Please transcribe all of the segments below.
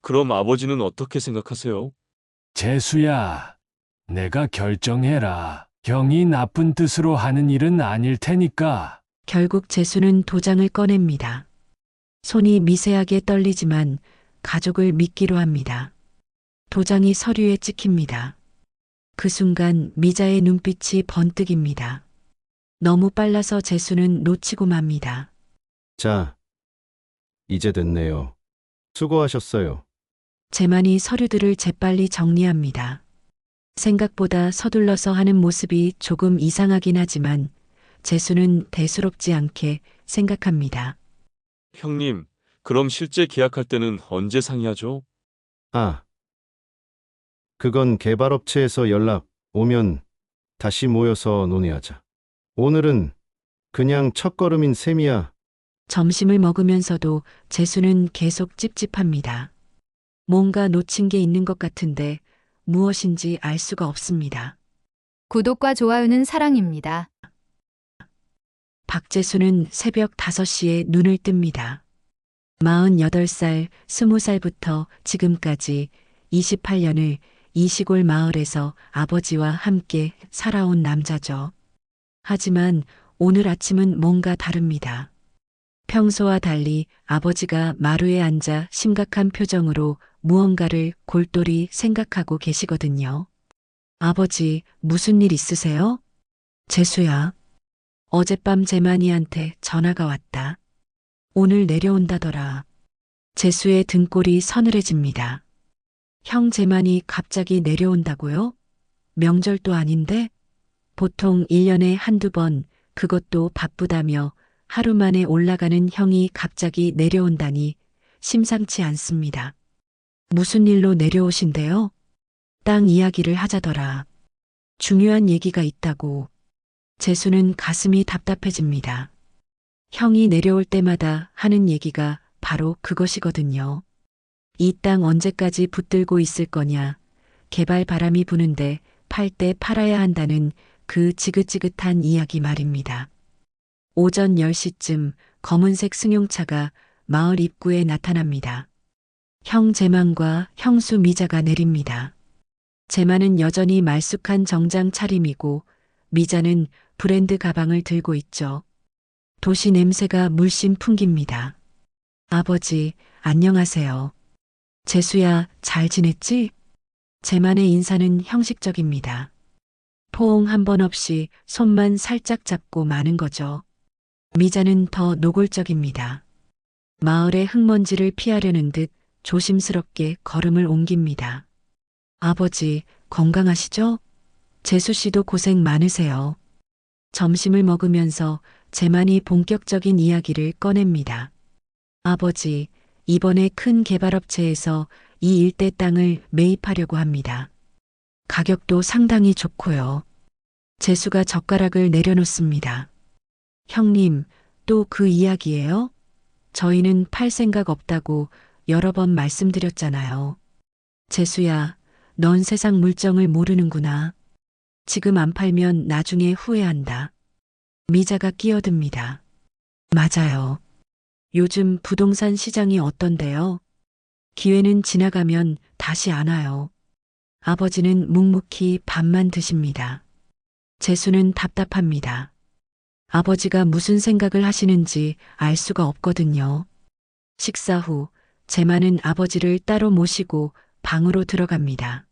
그럼 아버지는 어떻게 생각하세요? 재수야, 내가 결정해라. 형이 나쁜 뜻으로 하는 일은 아닐 테니까. 결국 재수는 도장을 꺼냅니다. 손이 미세하게 떨리지만 가족을 믿기로 합니다. 도장이 서류에 찍힙니다. 그 순간 미자의 눈빛이 번뜩입니다. 너무 빨라서 재수는 놓치고 맙니다. 자, 이제 됐네요. 수고하셨어요. 재만이 서류들을 재빨리 정리합니다. 생각보다 서둘러서 하는 모습이 조금 이상하긴 하지만 재수는 대수롭지 않게 생각합니다. 형님, 그럼 실제 계약할 때는 언제 상의하죠? 아, 그건 개발업체에서 연락 오면 다시 모여서 논의하자. 오늘은 그냥 첫걸음인 셈이야. 점심을 먹으면서도 재수는 계속 찝찝합니다. 뭔가 놓친 게 있는 것 같은데 무엇인지 알 수가 없습니다. 구독과 좋아요는 사랑입니다. 박재수는 새벽 5시에 눈을 뜹니다. 48살, 20살부터 지금까지 28년을 이 시골 마을에서 아버지와 함께 살아온 남자죠. 하지만 오늘 아침은 뭔가 다릅니다. 평소와 달리 아버지가 마루에 앉아 심각한 표정으로 무언가를 골똘히 생각하고 계시거든요. 아버지, 무슨 일 있으세요? 재수야. 어젯밤 재만이한테 전화가 왔다. 오늘 내려온다더라. 재수의 등골이 서늘해집니다. 형 재만이 갑자기 내려온다고요? 명절도 아닌데? 보통 1년에 한두 번, 그것도 바쁘다며 하루 만에 올라가는 형이 갑자기 내려온다니 심상치 않습니다. 무슨 일로 내려오신대요? 땅 이야기를 하자더라. 중요한 얘기가 있다고. 재수는 가슴이 답답해집니다. 형이 내려올 때마다 하는 얘기가 바로 그것이거든요. 이 땅 언제까지 붙들고 있을 거냐, 개발 바람이 부는데 팔 때 팔아야 한다는 그 지긋지긋한 이야기 말입니다. 오전 10시쯤 검은색 승용차가 마을 입구에 나타납니다. 형 재만과 형수 미자가 내립니다. 재만은 여전히 말쑥한 정장 차림이고 미자는 브랜드 가방을 들고 있죠. 도시 냄새가 물씬 풍깁니다. 아버지, 안녕하세요. 재수야, 잘 지냈지? 재만의 인사는 형식적입니다. 포옹 한 번 없이 손만 살짝 잡고 마는 거죠. 미자는 더 노골적입니다. 마을의 흙먼지를 피하려는 듯 조심스럽게 걸음을 옮깁니다. 아버지, 건강하시죠? 재수 씨도 고생 많으세요. 점심을 먹으면서 재만이 본격적인 이야기를 꺼냅니다. 아버지, 이번에 큰 개발업체에서 이 일대 땅을 매입하려고 합니다. 가격도 상당히 좋고요. 재수가 젓가락을 내려놓습니다. 형님, 또 그 이야기예요? 저희는 팔 생각 없다고 여러 번 말씀드렸잖아요. 재수야, 넌 세상 물정을 모르는구나. 지금 안 팔면 나중에 후회한다. 미자가 끼어듭니다. 맞아요. 요즘 부동산 시장이 어떤데요? 기회는 지나가면 다시 안 와요. 아버지는 묵묵히 밥만 드십니다. 재수는 답답합니다. 아버지가 무슨 생각을 하시는지 알 수가 없거든요. 식사 후 재만은 아버지를 따로 모시고 방으로 들어갑니다.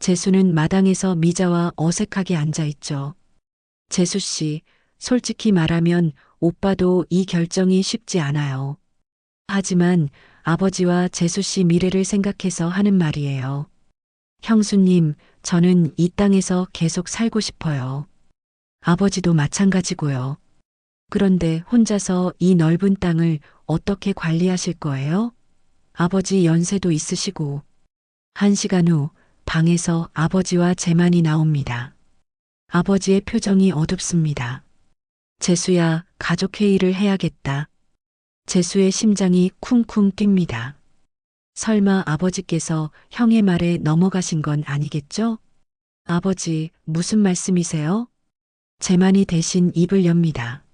재수는 마당에서 미자와 어색하게 앉아 있죠. 재수 씨, 솔직히 말하면 오빠도 이 결정이 쉽지 않아요. 하지만 아버지와 재수 씨 미래를 생각해서 하는 말이에요. 형수님, 저는 이 땅에서 계속 살고 싶어요. 아버지도 마찬가지고요. 그런데 혼자서 이 넓은 땅을 어떻게 관리하실 거예요? 아버지 연세도 있으시고. 1시간 후 방에서 아버지와 재만이 나옵니다. 아버지의 표정이 어둡습니다. 재수야, 가족회의를 해야겠다. 재수의 심장이 쿵쿵 뜁니다. 설마 아버지께서 형의 말에 넘어가신 건 아니겠죠? 아버지, 무슨 말씀이세요? 재만이 대신 입을 엽니다.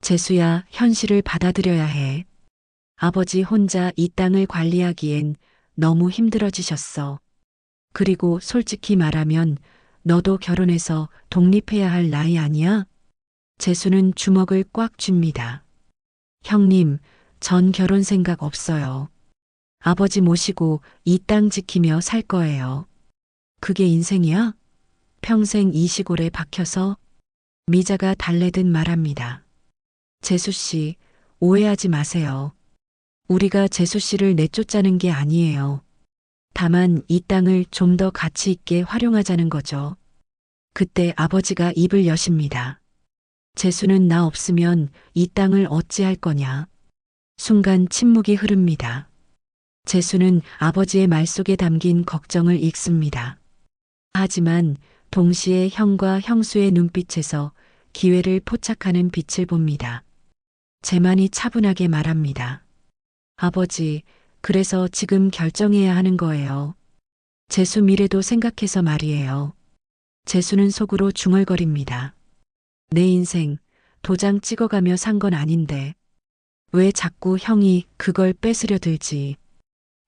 재수야, 현실을 받아들여야 해. 아버지 혼자 이 땅을 관리하기엔 너무 힘들어지셨어. 그리고 솔직히 말하면 너도 결혼해서 독립해야 할 나이 아니야? 재수는 주먹을 꽉 쥡니다. 형님, 전 결혼 생각 없어요. 아버지 모시고 이 땅 지키며 살 거예요. 그게 인생이야? 평생 이 시골에 박혀서? 미자가 달래듯 말합니다. 재수 씨, 오해하지 마세요. 우리가 재수 씨를 내쫓자는 게 아니에요. 다만 이 땅을 좀 더 가치 있게 활용하자는 거죠. 그때 아버지가 입을 여십니다. 재수는 나 없으면 이 땅을 어찌할 거냐. 순간 침묵이 흐릅니다. 재수는 아버지의 말 속에 담긴 걱정을 읽습니다. 하지만 동시에 형과 형수의 눈빛에서 기회를 포착하는 빛을 봅니다. 재만이 차분하게 말합니다. 아버지, 그래서 지금 결정해야 하는 거예요. 재수 미래도 생각해서 말이에요. 재수는 속으로 중얼거립니다. 내 인생 도장 찍어가며 산 건 아닌데 왜 자꾸 형이 그걸 뺏으려 들지.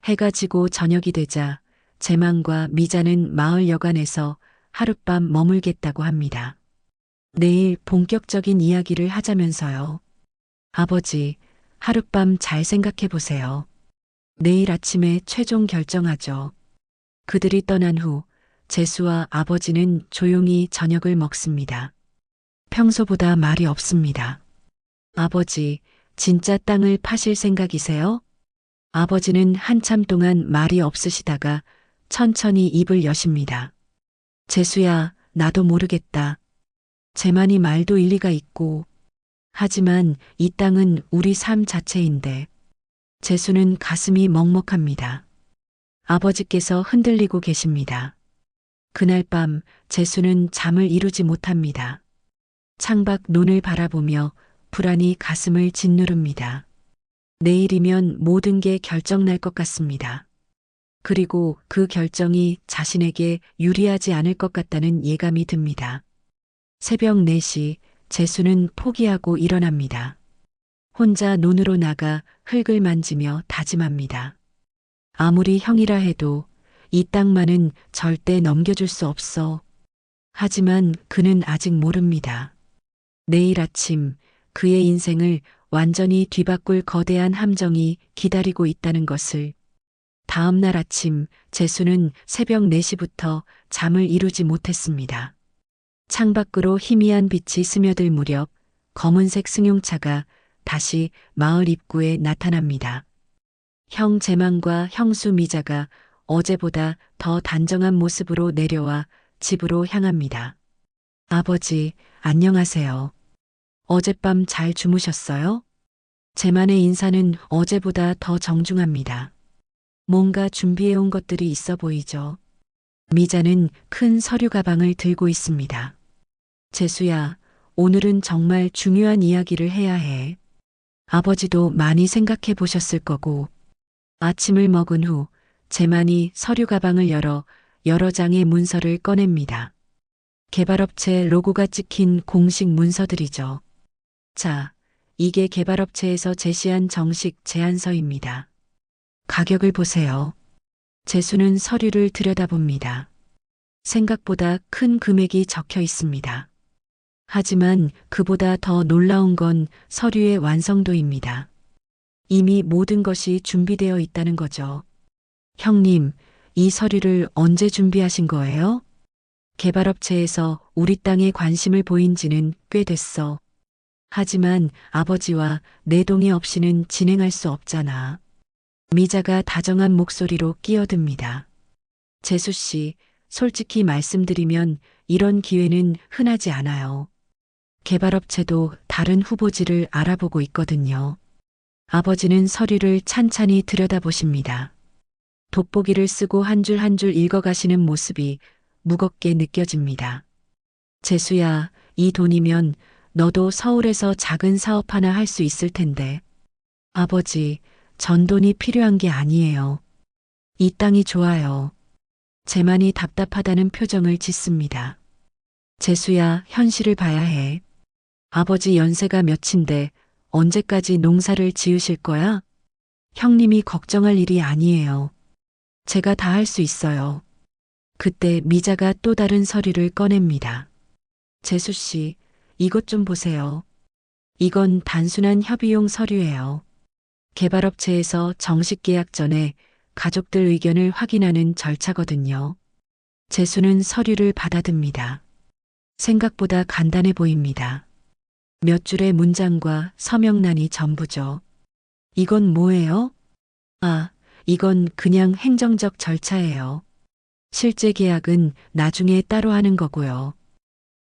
해가 지고 저녁이 되자 재만과 미자는 마을 여관에서 하룻밤 머물겠다고 합니다. 내일 본격적인 이야기를 하자면서요. 아버지, 하룻밤 잘 생각해 보세요. 내일 아침에 최종 결정하죠. 그들이 떠난 후 재수와 아버지는 조용히 저녁을 먹습니다. 평소보다 말이 없습니다. 아버지, 진짜 땅을 파실 생각이세요? 아버지는 한참 동안 말이 없으시다가 천천히 입을 여십니다. 재수야, 나도 모르겠다. 재만이 말도 일리가 있고, 하지만 이 땅은 우리 삶 자체인데. 재수는 가슴이 먹먹합니다. 아버지께서 흔들리고 계십니다. 그날 밤 재수는 잠을 이루지 못합니다. 창밖 눈을 바라보며 불안이 가슴을 짓누릅니다. 내일이면 모든 게 결정날 것 같습니다. 그리고 그 결정이 자신에게 유리하지 않을 것 같다는 예감이 듭니다. 새벽 4시 재수는 포기하고 일어납니다. 혼자 논으로 나가 흙을 만지며 다짐합니다. 아무리 형이라 해도 이 땅만은 절대 넘겨줄 수 없어. 하지만 그는 아직 모릅니다. 내일 아침 그의 인생을 완전히 뒤바꿀 거대한 함정이 기다리고 있다는 것을. 다음 날 아침 재수는 새벽 4시부터 잠을 이루지 못했습니다. 창밖으로 희미한 빛이 스며들 무렵 검은색 승용차가 다시 마을 입구에 나타납니다. 형 재만과 형수 미자가 어제보다 더 단정한 모습으로 내려와 집으로 향합니다. 아버지, 안녕하세요. 어젯밤 잘 주무셨어요? 재만의 인사는 어제보다 더 정중합니다. 뭔가 준비해온 것들이 있어 보이죠. 미자는 큰 서류 가방을 들고 있습니다. 재수야, 오늘은 정말 중요한 이야기를 해야 해. 아버지도 많이 생각해 보셨을 거고. 아침을 먹은 후 재만이 서류 가방을 열어 여러 장의 문서를 꺼냅니다. 개발업체 로고가 찍힌 공식 문서들이죠. 자, 이게 개발업체에서 제시한 정식 제안서입니다. 가격을 보세요. 재수는 서류를 들여다봅니다. 생각보다 큰 금액이 적혀 있습니다. 하지만 그보다 더 놀라운 건 서류의 완성도입니다. 이미 모든 것이 준비되어 있다는 거죠. 형님, 이 서류를 언제 준비하신 거예요? 개발업체에서 우리 땅에 관심을 보인 지는 꽤 됐어. 하지만 아버지와 내 동의 없이는 진행할 수 없잖아. 미자가 다정한 목소리로 끼어듭니다. 재수 씨, 솔직히 말씀드리면 이런 기회는 흔하지 않아요. 개발업체도 다른 후보지를 알아보고 있거든요. 아버지는 서류를 찬찬히 들여다보십니다. 돋보기를 쓰고 한 줄 한 줄 읽어가시는 모습이 무겁게 느껴집니다. 재수야, 이 돈이면 너도 서울에서 작은 사업 하나 할 수 있을 텐데. 아버지, 전돈이 필요한 게 아니에요. 이 땅이 좋아요. 재만이 답답하다는 표정을 짓습니다. 재수야, 현실을 봐야 해. 아버지 연세가 몇인데 언제까지 농사를 지으실 거야? 형님이 걱정할 일이 아니에요. 제가 다 할 수 있어요. 그때 미자가 또 다른 서류를 꺼냅니다. 재수 씨, 이것 좀 보세요. 이건 단순한 협의용 서류예요. 개발업체에서 정식 계약 전에 가족들 의견을 확인하는 절차거든요. 재수는 서류를 받아듭니다. 생각보다 간단해 보입니다. 몇 줄의 문장과 서명란이 전부죠. 이건 뭐예요? 아, 이건 그냥 행정적 절차예요. 실제 계약은 나중에 따로 하는 거고요.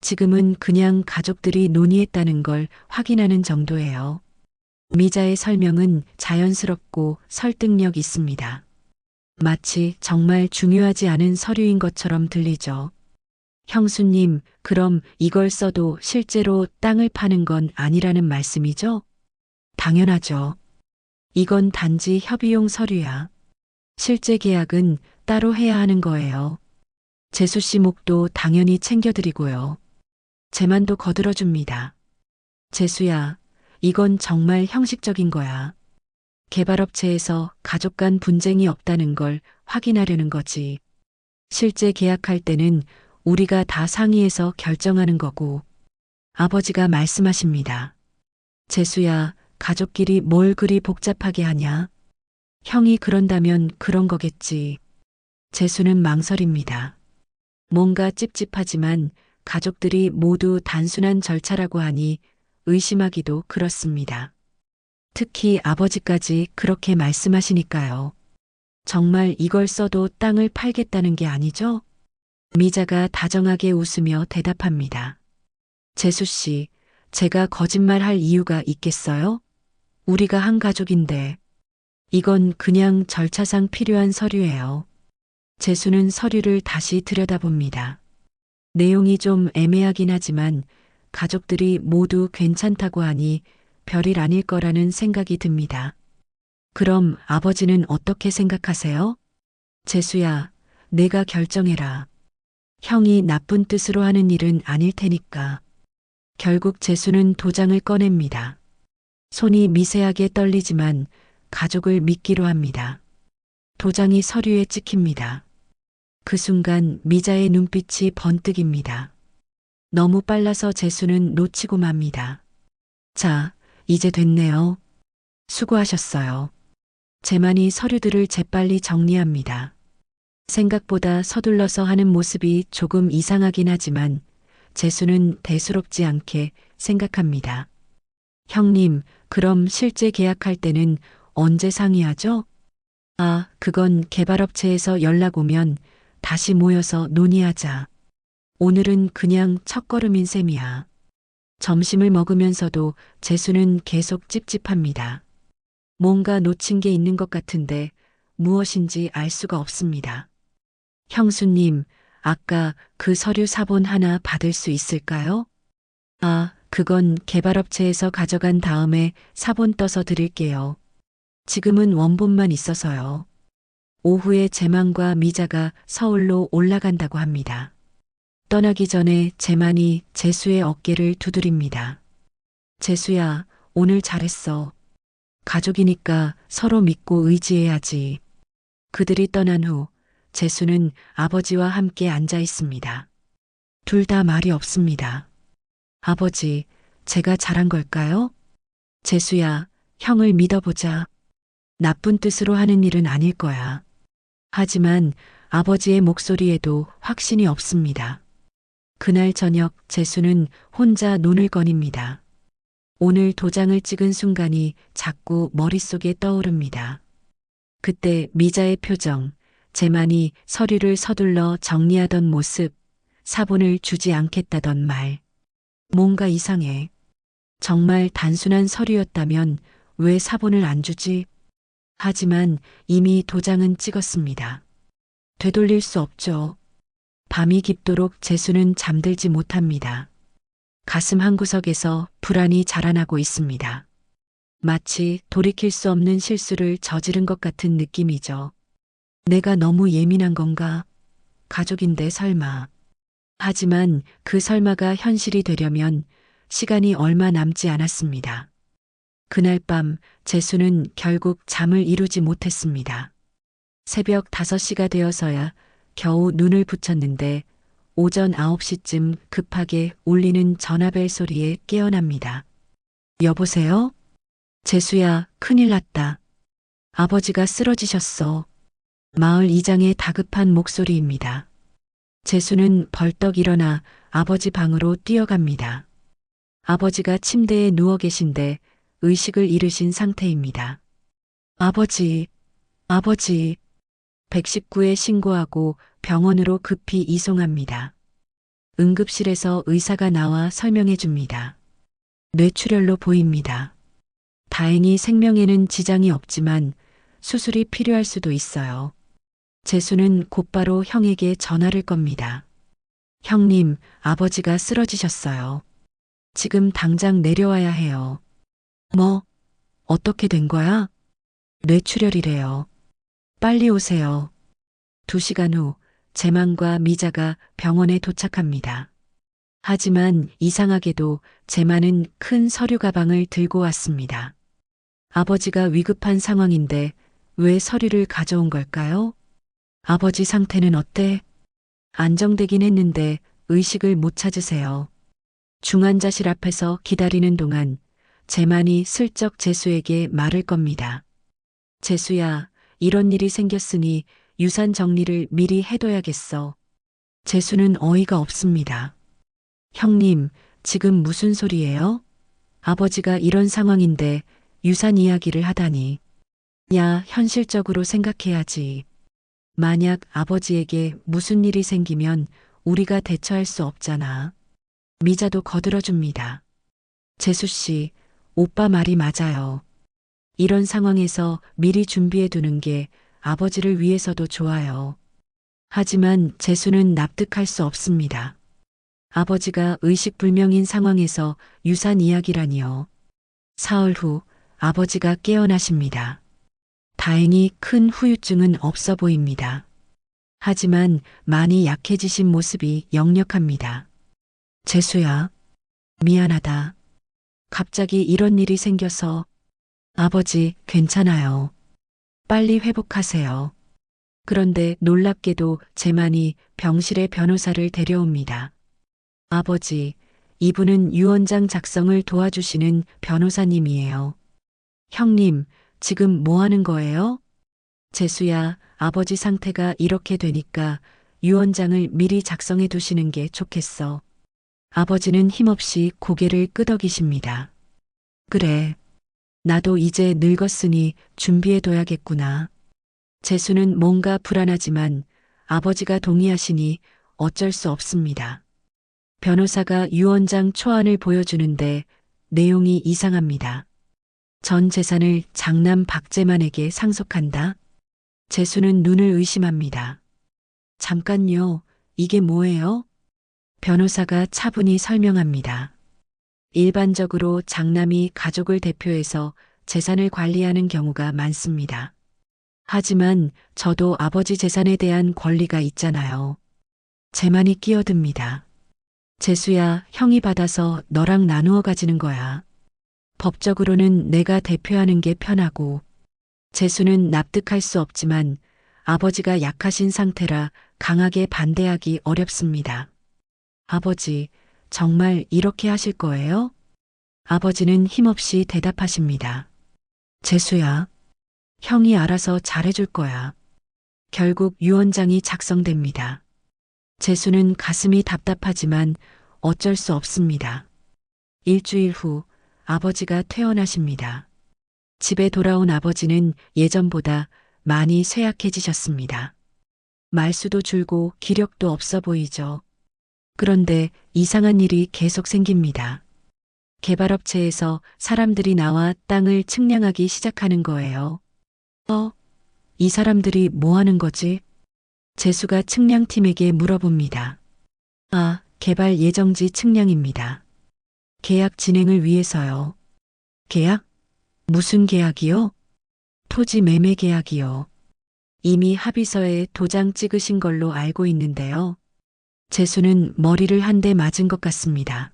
지금은 그냥 가족들이 논의했다는 걸 확인하는 정도예요. 미자의 설명은 자연스럽고 설득력 있습니다. 마치 정말 중요하지 않은 서류인 것처럼 들리죠. 형수님, 그럼 이걸 써도 실제로 땅을 파는 건 아니라는 말씀이죠? 당연하죠. 이건 단지 협의용 서류야. 실제 계약은 따로 해야 하는 거예요. 재수 씨 몫도 당연히 챙겨드리고요. 제만도 거들어줍니다. 재수야, 이건 정말 형식적인 거야. 개발업체에서 가족 간 분쟁이 없다는 걸 확인하려는 거지. 실제 계약할 때는 우리가 다 상의해서 결정하는 거고. 아버지가 말씀하십니다. 재수야, 가족끼리 뭘 그리 복잡하게 하냐? 형이 그런다면 그런 거겠지. 재수는 망설입니다. 뭔가 찝찝하지만 가족들이 모두 단순한 절차라고 하니 의심하기도 그렇습니다. 특히 아버지까지 그렇게 말씀하시니까요. 정말 이걸 써도 땅을 팔겠다는 게 아니죠? 미자가 다정하게 웃으며 대답합니다. 재수 씨, 제가 거짓말할 이유가 있겠어요? 우리가 한 가족인데. 이건 그냥 절차상 필요한 서류예요. 재수는 서류를 다시 들여다봅니다. 내용이 좀 애매하긴 하지만 가족들이 모두 괜찮다고 하니 별일 아닐 거라는 생각이 듭니다. 그럼 아버지는 어떻게 생각하세요? 재수야, 내가 결정해라. 형이 나쁜 뜻으로 하는 일은 아닐 테니까. 결국 재수는 도장을 꺼냅니다. 손이 미세하게 떨리지만 가족을 믿기로 합니다. 도장이 서류에 찍힙니다. 그 순간 미자의 눈빛이 번뜩입니다. 너무 빨라서 재수는 놓치고 맙니다. 자, 이제 됐네요. 수고하셨어요. 재만이 서류들을 재빨리 정리합니다. 생각보다 서둘러서 하는 모습이 조금 이상하긴 하지만 재수는 대수롭지 않게 생각합니다. 형님, 그럼 실제 계약할 때는 언제 상의하죠? 아, 그건 개발업체에서 연락 오면 다시 모여서 논의하자. 오늘은 그냥 첫걸음인 셈이야. 점심을 먹으면서도 재수는 계속 찝찝합니다. 뭔가 놓친 게 있는 것 같은데 무엇인지 알 수가 없습니다. 형수님, 아까 그 서류 사본 하나 받을 수 있을까요? 아, 그건 개발업체에서 가져간 다음에 사본 떠서 드릴게요. 지금은 원본만 있어서요. 오후에 재만과 미자가 서울로 올라간다고 합니다. 떠나기 전에 재만이 재수의 어깨를 두드립니다. 재수야, 오늘 잘했어. 가족이니까 서로 믿고 의지해야지. 그들이 떠난 후 재수는 아버지와 함께 앉아 있습니다. 둘 다 말이 없습니다. 아버지, 제가 잘한 걸까요? 재수야, 형을 믿어보자. 나쁜 뜻으로 하는 일은 아닐 거야. 하지만 아버지의 목소리에도 확신이 없습니다. 그날 저녁 재수는 혼자 눈을 거닙니다. 오늘 도장을 찍은 순간이 자꾸 머릿속에 떠오릅니다. 그때 미자의 표정, 재만이 서류를 서둘러 정리하던 모습, 사본을 주지 않겠다던 말. 뭔가 이상해. 정말 단순한 서류였다면 왜 사본을 안 주지? 하지만 이미 도장은 찍었습니다. 되돌릴 수 없죠. 밤이 깊도록 재수는 잠들지 못합니다. 가슴 한구석에서 불안이 자라나고 있습니다. 마치 돌이킬 수 없는 실수를 저지른 것 같은 느낌이죠. 내가 너무 예민한 건가? 가족인데 설마. 하지만 그 설마가 현실이 되려면 시간이 얼마 남지 않았습니다. 그날 밤 재수는 결국 잠을 이루지 못했습니다. 새벽 5시가 되어서야 겨우 눈을 붙였는데 오전 9시쯤 급하게 울리는 전화벨 소리에 깨어납니다. 여보세요? 재수야, 큰일 났다. 아버지가 쓰러지셨어. 마을 이장의 다급한 목소리입니다. 재수는 벌떡 일어나 아버지 방으로 뛰어갑니다. 아버지가 침대에 누워 계신데 의식을 잃으신 상태입니다. 아버지, 아버지. 119에 신고하고 병원으로 급히 이송합니다. 응급실에서 의사가 나와 설명해 줍니다. 뇌출혈로 보입니다. 다행히 생명에는 지장이 없지만 수술이 필요할 수도 있어요. 재수는 곧바로 형에게 전화를 겁니다. 형님, 아버지가 쓰러지셨어요. 지금 당장 내려와야 해요. 뭐, 어떻게 된 거야? 뇌출혈이래요. 빨리 오세요. 2시간 후 재만과 미자가 병원에 도착합니다. 하지만 이상하게도 재만은 큰 서류 가방을 들고 왔습니다. 아버지가 위급한 상황인데 왜 서류를 가져온 걸까요? 아버지 상태는 어때? 안정되긴 했는데 의식을 못 찾으세요. 중환자실 앞에서 기다리는 동안 재만이 슬쩍 재수에게 말을 겁니다. 재수야, 이런 일이 생겼으니 유산 정리를 미리 해둬야겠어. 재수는 어이가 없습니다. 형님, 지금 무슨 소리예요? 아버지가 이런 상황인데 유산 이야기를 하다니. 야, 현실적으로 생각해야지. 만약 아버지에게 무슨 일이 생기면 우리가 대처할 수 없잖아. 미자도 거들어줍니다. 재수 씨, 오빠 말이 맞아요. 이런 상황에서 미리 준비해 두는 게 아버지를 위해서도 좋아요. 하지만 재수는 납득할 수 없습니다. 아버지가 의식불명인 상황에서 유산 이야기라니요. 사흘 후 아버지가 깨어나십니다. 다행히 큰 후유증은 없어 보입니다. 하지만 많이 약해지신 모습이 역력합니다. 재수야, 미안하다. 갑자기 이런 일이 생겨서. 아버지, 괜찮아요. 빨리 회복하세요. 그런데 놀랍게도 재만이 병실에 변호사를 데려옵니다. 아버지, 이분은 유언장 작성을 도와주시는 변호사님이에요. 형님, 지금 뭐 하는 거예요? 재수야, 아버지 상태가 이렇게 되니까 유언장을 미리 작성해 두시는 게 좋겠어. 아버지는 힘없이 고개를 끄덕이십니다. 그래. 나도 이제 늙었으니 준비해둬야겠구나. 재수는 뭔가 불안하지만 아버지가 동의하시니 어쩔 수 없습니다. 변호사가 유언장 초안을 보여주는데 내용이 이상합니다. 전 재산을 장남 박재만에게 상속한다. 재수는 눈을 의심합니다. 잠깐요, 이게 뭐예요? 변호사가 차분히 설명합니다. 일반적으로 장남이 가족을 대표해서 재산을 관리하는 경우가 많습니다. 하지만 저도 아버지 재산에 대한 권리가 있잖아요. 재만이 끼어듭니다. 재수야, 형이 받아서 너랑 나누어 가지는 거야. 법적으로는 내가 대표하는 게 편하고. 재수는 납득할 수 없지만 아버지가 약하신 상태라 강하게 반대하기 어렵습니다. 아버지, 정말 이렇게 하실 거예요? 아버지는 힘없이 대답하십니다. 재수야, 형이 알아서 잘해줄 거야. 결국 유언장이 작성됩니다. 재수는 가슴이 답답하지만 어쩔 수 없습니다. 일주일 후 아버지가 퇴원하십니다. 집에 돌아온 아버지는 예전보다 많이 쇠약해지셨습니다. 말수도 줄고 기력도 없어 보이죠. 그런데 이상한 일이 계속 생깁니다. 개발업체에서 사람들이 나와 땅을 측량하기 시작하는 거예요. 이 사람들이 뭐 하는 거지? 재수가 측량팀에게 물어봅니다. 아, 개발 예정지 측량입니다. 계약 진행을 위해서요. 계약? 무슨 계약이요? 토지 매매 계약이요. 이미 합의서에 도장 찍으신 걸로 알고 있는데요. 재수는 머리를 한 대 맞은 것 같습니다.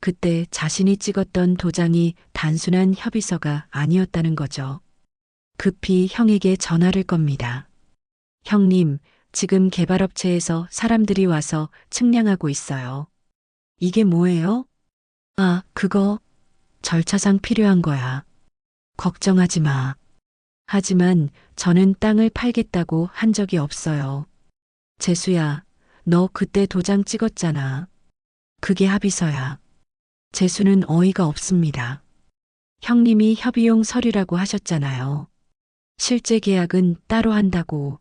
그때 자신이 찍었던 도장이 단순한 협의서가 아니었다는 거죠. 급히 형에게 전화를 겁니다. 형님, 지금 개발업체에서 사람들이 와서 측량하고 있어요. 이게 뭐예요? 아, 그거 절차상 필요한 거야. 걱정하지 마. 하지만 저는 땅을 팔겠다고 한 적이 없어요. 재수야, 너 그때 도장 찍었잖아. 그게 합의서야. 재수는 어이가 없습니다. 형님이 협의용 서류라고 하셨잖아요. 실제 계약은 따로 한다고.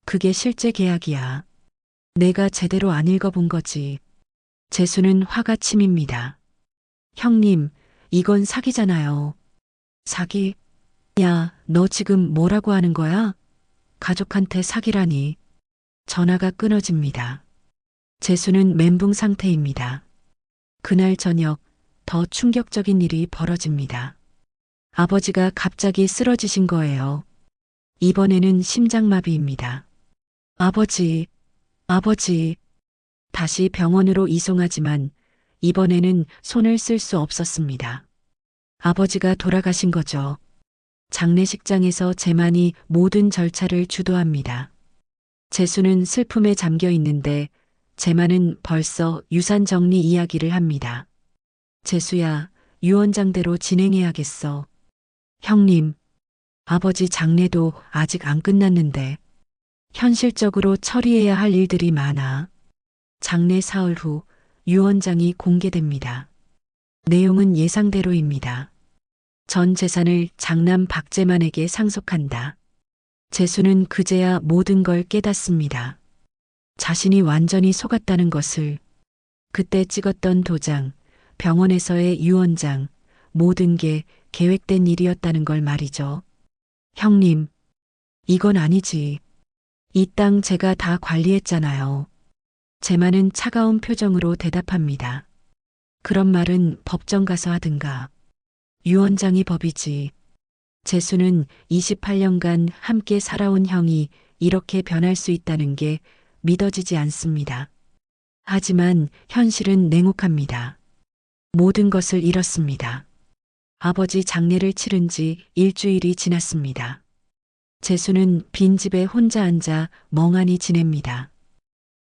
그게 실제 계약이야. 내가 제대로 안 읽어본 거지. 재수는 화가 치밉니다. 형님, 이건 사기잖아요. 사기? 야, 너 지금 뭐라고 하는 거야? 가족한테 사기라니. 전화가 끊어집니다. 재수는 멘붕 상태입니다. 그날 저녁 더 충격적인 일이 벌어집니다. 아버지가 갑자기 쓰러지신 거예요. 이번에는 심장마비입니다. 아버지, 아버지. 다시 병원으로 이송하지만 이번에는 손을 쓸 수 없었습니다. 아버지가 돌아가신 거죠. 장례식장에서 재만이 모든 절차를 주도합니다. 재수는 슬픔에 잠겨 있는데 재만은 벌써 유산 정리 이야기를 합니다. 재수야, 유언장대로 진행해야겠어. 형님, 아버지 장례도 아직 안 끝났는데 현실적으로 처리해야 할 일들이 많아. 장례 사흘 후 유언장이 공개됩니다. 내용은 예상대로입니다. 전 재산을 장남 박재만에게 상속한다. 재수는 그제야 모든 걸 깨닫습니다. 자신이 완전히 속았다는 것을. 그때 찍었던 도장, 병원에서의 유언장, 모든 게 계획된 일이었다는 걸 말이죠. 형님, 이건 아니지. 이 땅 제가 다 관리했잖아요. 재만은 차가운 표정으로 대답합니다. 그런 말은 법정 가서 하든가. 유언장이 법이지. 재수는 28년간 함께 살아온 형이 이렇게 변할 수 있다는 게 믿어지지 않습니다. 하지만 현실은 냉혹합니다. 모든 것을 잃었습니다. 아버지 장례를 치른 지 일주일이 지났습니다. 재수는 빈집에 혼자 앉아 멍하니 지냅니다.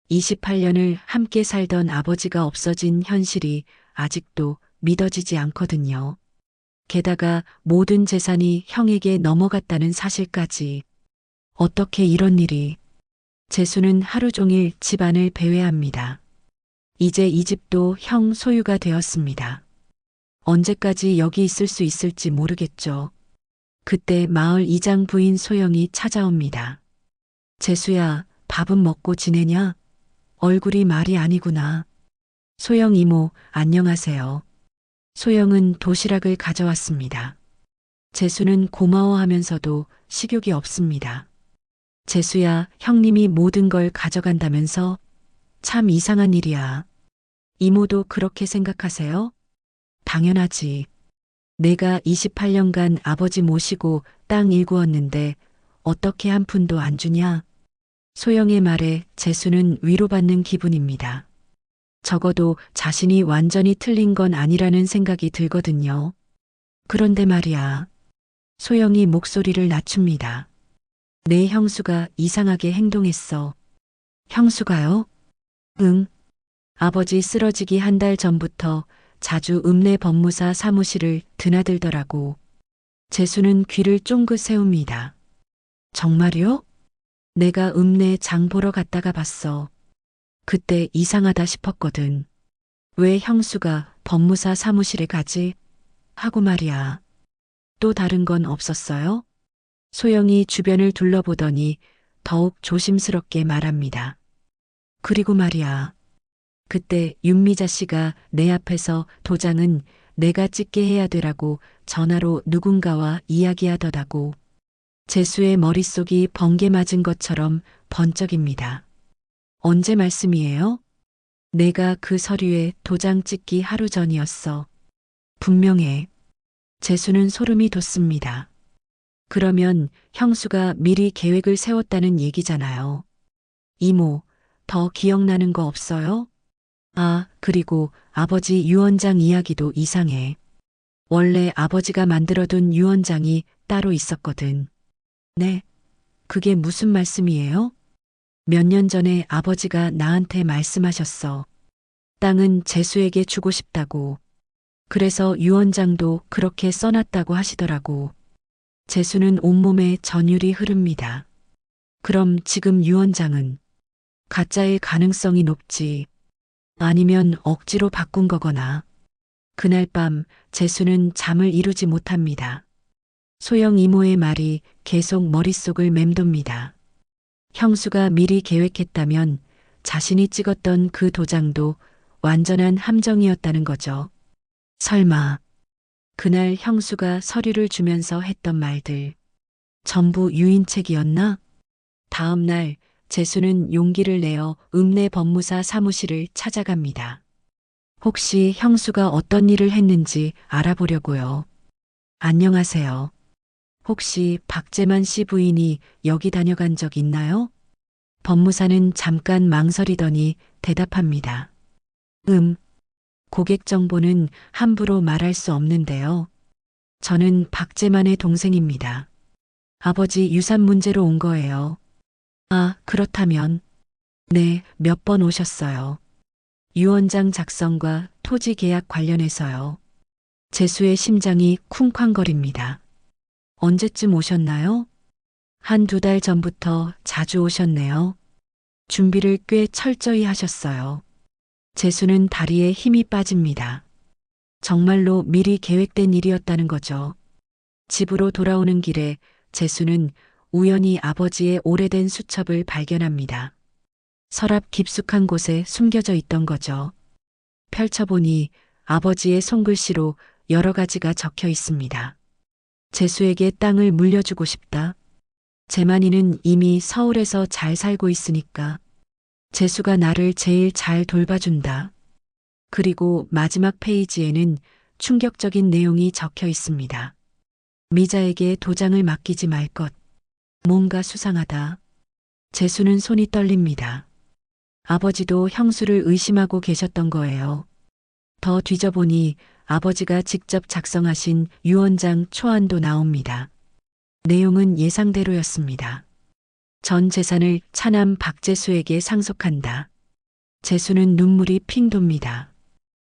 28년을 함께 살던 아버지가 없어진 현실이 아직도 믿어지지 않거든요. 게다가 모든 재산이 형에게 넘어갔다는 사실까지. 어떻게 이런 일이. 재수는 하루 종일 집안을 배회합니다. 이제 이 집도 형 소유가 되었습니다. 언제까지 여기 있을 수 있을지 모르겠죠. 그때 마을 이장 부인 소영이 찾아옵니다. 재수야, 밥은 먹고 지내냐? 얼굴이 말이 아니구나. 소영 이모, 안녕하세요. 소영은 도시락을 가져왔습니다. 재수는 고마워하면서도 식욕이 없습니다. 재수야, 형님이 모든 걸 가져간다면서? 참 이상한 일이야. 이모도 그렇게 생각하세요? 당연하지. 내가 28년간 아버지 모시고 땅 일구었는데 어떻게 한 푼도 안 주냐? 소영의 말에 재수는 위로받는 기분입니다. 적어도 자신이 완전히 틀린 건 아니라는 생각이 들거든요. 그런데 말이야. 소영이 목소리를 낮춥니다. 내 형수가 이상하게 행동했어. 형수가요? 응. 아버지 쓰러지기 한 달 전부터 자주 읍내 법무사 사무실을 드나들더라고. 재수는 귀를 쫑긋 세웁니다. 정말요? 내가 읍내 장 보러 갔다가 봤어. 그때 이상하다 싶었거든. 왜 형수가 법무사 사무실에 가지? 하고 말이야. 또 다른 건 없었어요? 소영이 주변을 둘러보더니 더욱 조심스럽게 말합니다. 그리고 말이야. 그때 윤미자 씨가 내 앞에서 도장은 내가 찍게 해야 되라고 전화로 누군가와 이야기하더라고. 재수의 머릿속이 번개 맞은 것처럼 번쩍입니다. 언제 말씀이에요? 내가 그 서류에 도장 찍기 하루 전이었어. 분명해. 재수는 소름이 돋습니다. 그러면 형수가 미리 계획을 세웠다는 얘기잖아요. 이모, 더 기억나는 거 없어요? 아, 그리고 아버지 유언장 이야기도 이상해. 원래 아버지가 만들어둔 유언장이 따로 있었거든. 네, 그게 무슨 말씀이에요? 몇 년 전에 아버지가 나한테 말씀하셨어. 땅은 재수에게 주고 싶다고. 그래서 유언장도 그렇게 써놨다고 하시더라고. 재수는 온몸에 전율이 흐릅니다. 그럼 지금 유언장은 가짜일 가능성이 높지. 아니면 억지로 바꾼 거거나. 그날 밤 재수는 잠을 이루지 못합니다. 소영 이모의 말이 계속 머릿속을 맴돕니다. 형수가 미리 계획했다면 자신이 찍었던 그 도장도 완전한 함정이었다는 거죠. 설마 그날 형수가 서류를 주면서 했던 말들 전부 유인책이었나? 다음 날 재수는 용기를 내어 읍내 법무사 사무실을 찾아갑니다. 혹시 형수가 어떤 일을 했는지 알아보려고요. 안녕하세요. 혹시 박재만 씨 부인이 여기 다녀간 적 있나요? 법무사는 잠깐 망설이더니 대답합니다. 고객 정보는 함부로 말할 수 없는데요. 저는 박재만의 동생입니다. 아버지 유산 문제로 온 거예요. 아, 그렇다면. 네, 몇 번 오셨어요. 유언장 작성과 토지 계약 관련해서요. 재수의 심장이 쿵쾅거립니다. 언제쯤 오셨나요? 한두 달 전부터 자주 오셨네요. 준비를 꽤 철저히 하셨어요. 재수는 다리에 힘이 빠집니다. 정말로 미리 계획된 일이었다는 거죠. 집으로 돌아오는 길에 재수는 우연히 아버지의 오래된 수첩을 발견합니다. 서랍 깊숙한 곳에 숨겨져 있던 거죠. 펼쳐보니 아버지의 손글씨로 여러 가지가 적혀 있습니다. 재수에게 땅을 물려주고 싶다. 재만이는 이미 서울에서 잘 살고 있으니까 재수가 나를 제일 잘 돌봐준다. 그리고 마지막 페이지에는 충격적인 내용이 적혀 있습니다. 미자에게 도장을 맡기지 말 것. 뭔가 수상하다. 재수는 손이 떨립니다. 아버지도 형수를 의심하고 계셨던 거예요. 더 뒤져보니 아버지가 직접 작성하신 유언장 초안도 나옵니다. 내용은 예상대로였습니다. 전 재산을 차남 박재수에게 상속한다. 재수는 눈물이 핑 돕니다.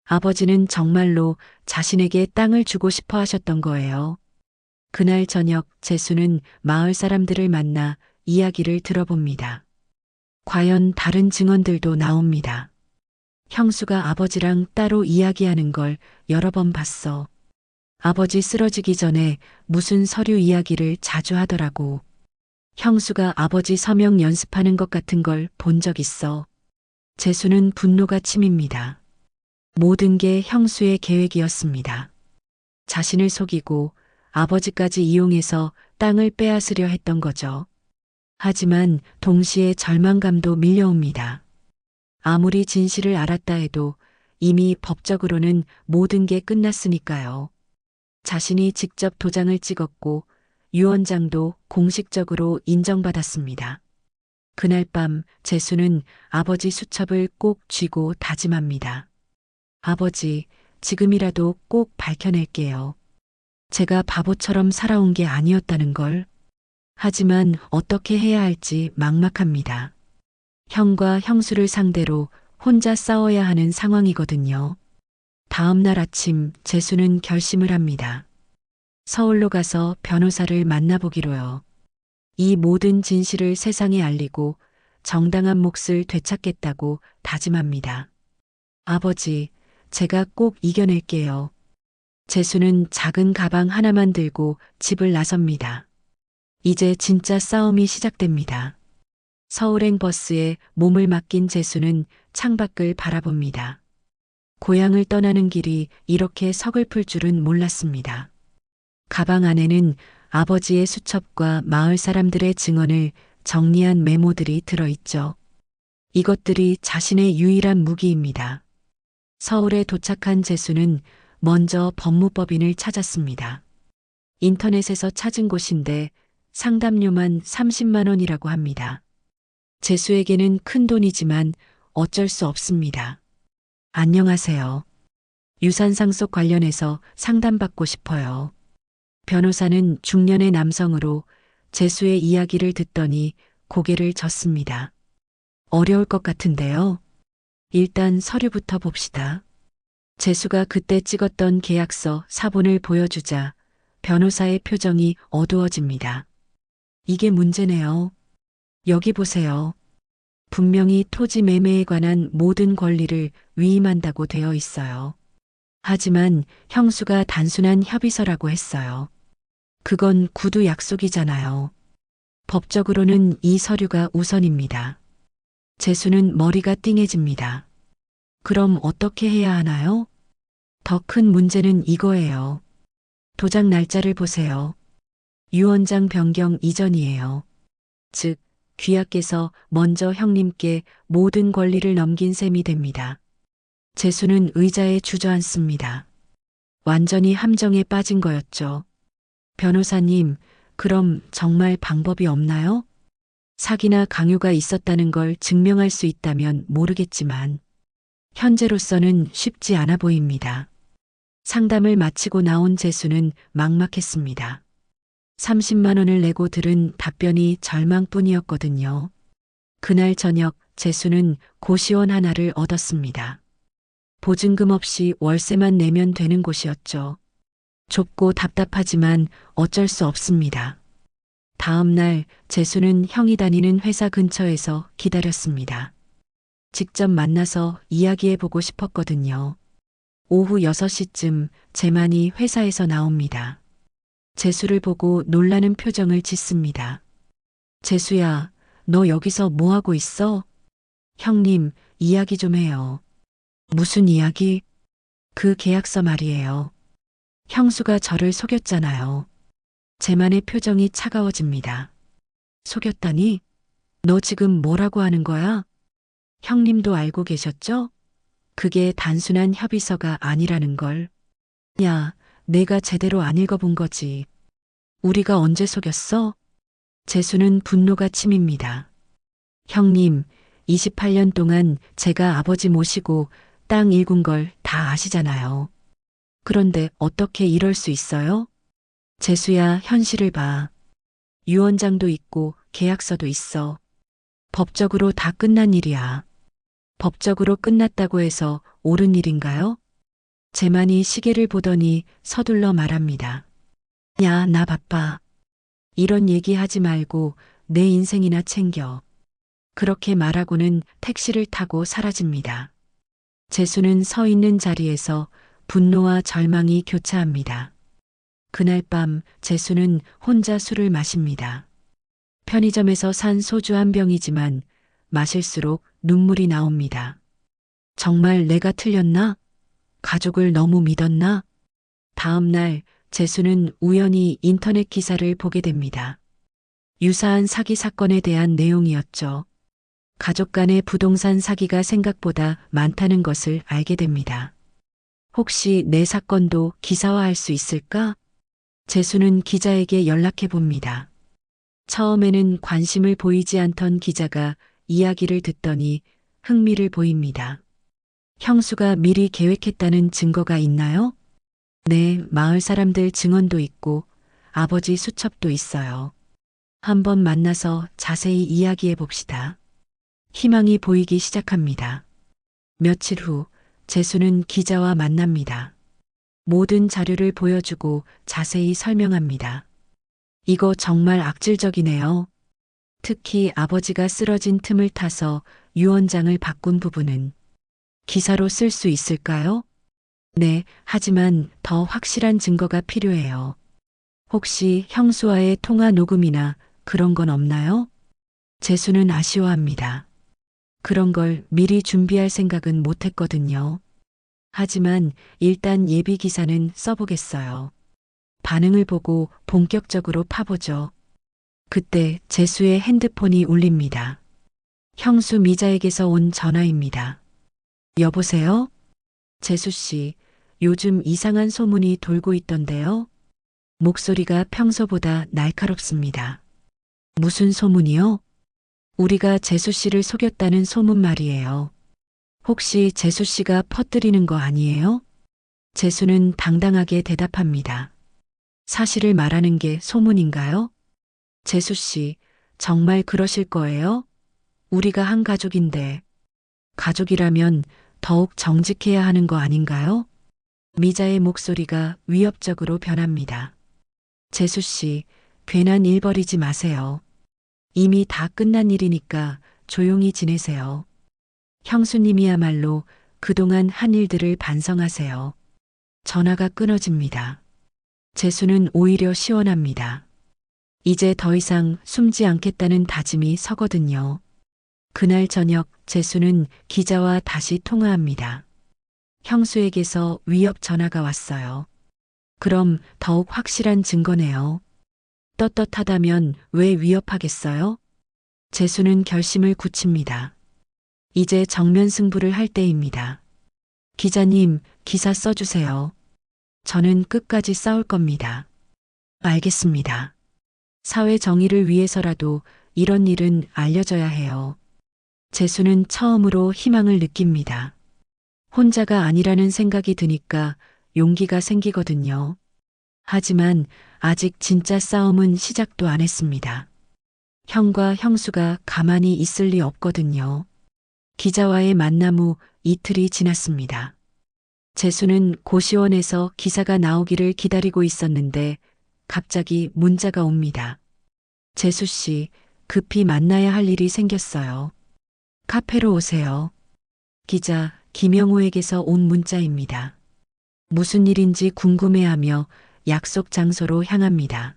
아버지는 정말로 자신에게 땅을 주고 싶어 하셨던 거예요. 그날 저녁 재수는 마을 사람들을 만나 이야기를 들어봅니다. 과연 다른 증언들도 나옵니다. 형수가 아버지랑 따로 이야기하는 걸 여러 번 봤어. 아버지 쓰러지기 전에 무슨 서류 이야기를 자주 하더라고. 형수가 아버지 서명 연습하는 것 같은 걸 본 적 있어. 재수는 분노가 치밉니다. 모든 게 형수의 계획이었습니다. 자신을 속이고 아버지까지 이용해서 땅을 빼앗으려 했던 거죠. 하지만 동시에 절망감도 밀려옵니다. 아무리 진실을 알았다 해도 이미 법적으로는 모든 게 끝났으니까요. 자신이 직접 도장을 찍었고 유언장도 공식적으로 인정받았습니다. 그날 밤 재수는 아버지 수첩을 꼭 쥐고 다짐합니다. 아버지, 지금이라도 꼭 밝혀낼게요. 제가 바보처럼 살아온 게 아니었다는 걸. 하지만 어떻게 해야 할지 막막합니다. 형과 형수를 상대로 혼자 싸워야 하는 상황이거든요. 다음 날 아침 재수는 결심을 합니다. 서울로 가서 변호사를 만나보기로요. 이 모든 진실을 세상에 알리고 정당한 몫을 되찾겠다고 다짐합니다. 아버지, 제가 꼭 이겨낼게요. 재수는 작은 가방 하나만 들고 집을 나섭니다. 이제 진짜 싸움이 시작됩니다. 서울행 버스에 몸을 맡긴 재수는 창밖을 바라봅니다. 고향을 떠나는 길이 이렇게 서글플 줄은 몰랐습니다. 가방 안에는 아버지의 수첩과 마을 사람들의 증언을 정리한 메모들이 들어있죠. 이것들이 자신의 유일한 무기입니다. 서울에 도착한 재수는 먼저 법무법인을 찾았습니다. 인터넷에서 찾은 곳인데 상담료만 30만 원이라고 합니다. 재수에게는 큰 돈이지만 어쩔 수 없습니다. 안녕하세요. 유산 상속 관련해서 상담받고 싶어요. 변호사는 중년의 남성으로 재수의 이야기를 듣더니 고개를 젓습니다. 어려울 것 같은데요. 일단 서류부터 봅시다. 재수가 그때 찍었던 계약서 사본을 보여주자 변호사의 표정이 어두워집니다. 이게 문제네요. 여기 보세요. 분명히 토지 매매에 관한 모든 권리를 위임한다고 되어 있어요. 하지만 형수가 단순한 협의서라고 했어요. 그건 구두 약속이잖아요. 법적으로는 이 서류가 우선입니다. 재수는 머리가 띵해집니다. 그럼 어떻게 해야 하나요? 더 큰 문제는 이거예요. 도장 날짜를 보세요. 유언장 변경 이전이에요. 즉, 귀하께서 먼저 형님께 모든 권리를 넘긴 셈이 됩니다. 재수는 의자에 주저앉습니다. 완전히 함정에 빠진 거였죠. 변호사님, 그럼 정말 방법이 없나요? 사기나 강요가 있었다는 걸 증명할 수 있다면 모르겠지만, 현재로서는 쉽지 않아 보입니다. 상담을 마치고 나온 재수는 막막했습니다. 30만 원을 내고 들은 답변이 절망뿐이었거든요. 그날 저녁 재수는 고시원 하나를 얻었습니다. 보증금 없이 월세만 내면 되는 곳이었죠. 좁고 답답하지만 어쩔 수 없습니다. 다음 날 재수는 형이 다니는 회사 근처에서 기다렸습니다. 직접 만나서 이야기해보고 싶었거든요. 오후 6시쯤 재만이 회사에서 나옵니다. 재수를 보고 놀라는 표정을 짓습니다. 재수야, 너 여기서 뭐 하고 있어? 형님, 이야기 좀 해요. 무슨 이야기? 그 계약서 말이에요. 형수가 저를 속였잖아요. 재만의 표정이 차가워집니다. 속였다니? 너 지금 뭐라고 하는 거야? 형님도 알고 계셨죠? 그게 단순한 협의서가 아니라는 걸. 야, 내가 제대로 안 읽어본 거지. 우리가 언제 속였어? 재수는 분노가 치밉니다. 형님, 28년 동안 제가 아버지 모시고 땅 일군 걸 다 아시잖아요. 그런데 어떻게 이럴 수 있어요? 재수야, 현실을 봐. 유언장도 있고 계약서도 있어. 법적으로 다 끝난 일이야. 법적으로 끝났다고 해서 옳은 일인가요? 재만이 시계를 보더니 서둘러 말합니다. 야, 나 바빠. 이런 얘기 하지 말고 내 인생이나 챙겨. 그렇게 말하고는 택시를 타고 사라집니다. 재수는 서 있는 자리에서 분노와 절망이 교차합니다. 그날 밤 재수는 혼자 술을 마십니다. 편의점에서 산 소주 한 병이지만 마실수록 눈물이 나옵니다. 정말 내가 틀렸나? 가족을 너무 믿었나? 다음 날 재수는 우연히 인터넷 기사를 보게 됩니다. 유사한 사기 사건에 대한 내용이었죠. 가족 간의 부동산 사기가 생각보다 많다는 것을 알게 됩니다. 혹시 내 사건도 기사화할 수 있을까? 재수는 기자에게 연락해 봅니다. 처음에는 관심을 보이지 않던 기자가 이야기를 듣더니 흥미를 보입니다. 형수가 미리 계획했다는 증거가 있나요? 네, 마을 사람들 증언도 있고 아버지 수첩도 있어요. 한번 만나서 자세히 이야기해 봅시다. 희망이 보이기 시작합니다. 며칠 후 재수는 기자와 만납니다. 모든 자료를 보여주고 자세히 설명합니다. 이거 정말 악질적이네요. 특히 아버지가 쓰러진 틈을 타서 유언장을 바꾼 부분은 기사로 쓸 수 있을까요? 네, 하지만 더 확실한 증거가 필요해요. 혹시 형수와의 통화 녹음이나 그런 건 없나요? 재수는 아쉬워합니다. 그런 걸 미리 준비할 생각은 못 했거든요. 하지만 일단 예비 기사는 써보겠어요. 반응을 보고 본격적으로 파보죠. 그때 재수의 핸드폰이 울립니다. 형수 미자에게서 온 전화입니다. 여보세요? 재수 씨, 요즘 이상한 소문이 돌고 있던데요. 목소리가 평소보다 날카롭습니다. 무슨 소문이요? 우리가 재수 씨를 속였다는 소문 말이에요. 혹시 재수 씨가 퍼뜨리는 거 아니에요? 재수는 당당하게 대답합니다. 사실을 말하는 게 소문인가요? 재수 씨, 정말 그러실 거예요? 우리가 한 가족인데. 가족이라면 더욱 정직해야 하는 거 아닌가요? 미자의 목소리가 위협적으로 변합니다. 재수 씨, 괜한 일 벌이지 마세요. 이미 다 끝난 일이니까 조용히 지내세요. 형수님이야말로 그동안 한 일들을 반성하세요. 전화가 끊어집니다. 재수는 오히려 시원합니다. 이제 더 이상 숨지 않겠다는 다짐이 서거든요. 그날 저녁 재수는 기자와 다시 통화합니다. 형수에게서 위협 전화가 왔어요. 그럼 더욱 확실한 증거네요. 떳떳하다면 왜 위협하겠어요? 재수는 결심을 굳힙니다. 이제 정면 승부를 할 때입니다. 기자님, 기사 써주세요. 저는 끝까지 싸울 겁니다. 알겠습니다. 사회 정의를 위해서라도 이런 일은 알려져야 해요. 재수는 처음으로 희망을 느낍니다. 혼자가 아니라는 생각이 드니까 용기가 생기거든요. 하지만 아직 진짜 싸움은 시작도 안 했습니다. 형과 형수가 가만히 있을 리 없거든요. 기자와의 만남 후 이틀이 지났습니다. 재수는 고시원에서 기사가 나오기를 기다리고 있었는데 갑자기 문자가 옵니다. 재수 씨, 급히 만나야 할 일이 생겼어요. 카페로 오세요. 기자 김영호에게서 온 문자입니다. 무슨 일인지 궁금해하며 약속 장소로 향합니다.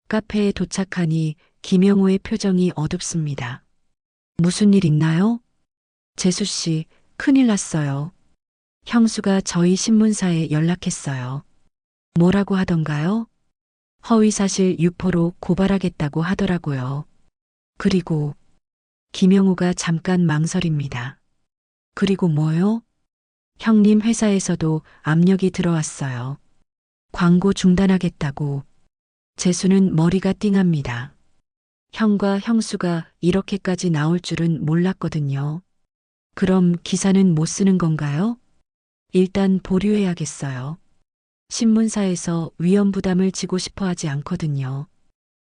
카페에 도착하니 김영호의 표정이 어둡습니다. 무슨 일 있나요? 재수 씨, 큰일 났어요. 형수가 저희 신문사에 연락했어요. 뭐라고 하던가요? 허위사실 유포로 고발하겠다고 하더라고요. 그리고 김영호가 잠깐 망설입니다. 그리고 뭐요? 형님 회사에서도 압력이 들어왔어요. 광고 중단하겠다고. 재수는 머리가 띵합니다. 형과 형수가 이렇게까지 나올 줄은 몰랐거든요. 그럼 기사는 못 쓰는 건가요? 일단 보류해야겠어요. 신문사에서 위험 부담을 지고 싶어 하지 않거든요.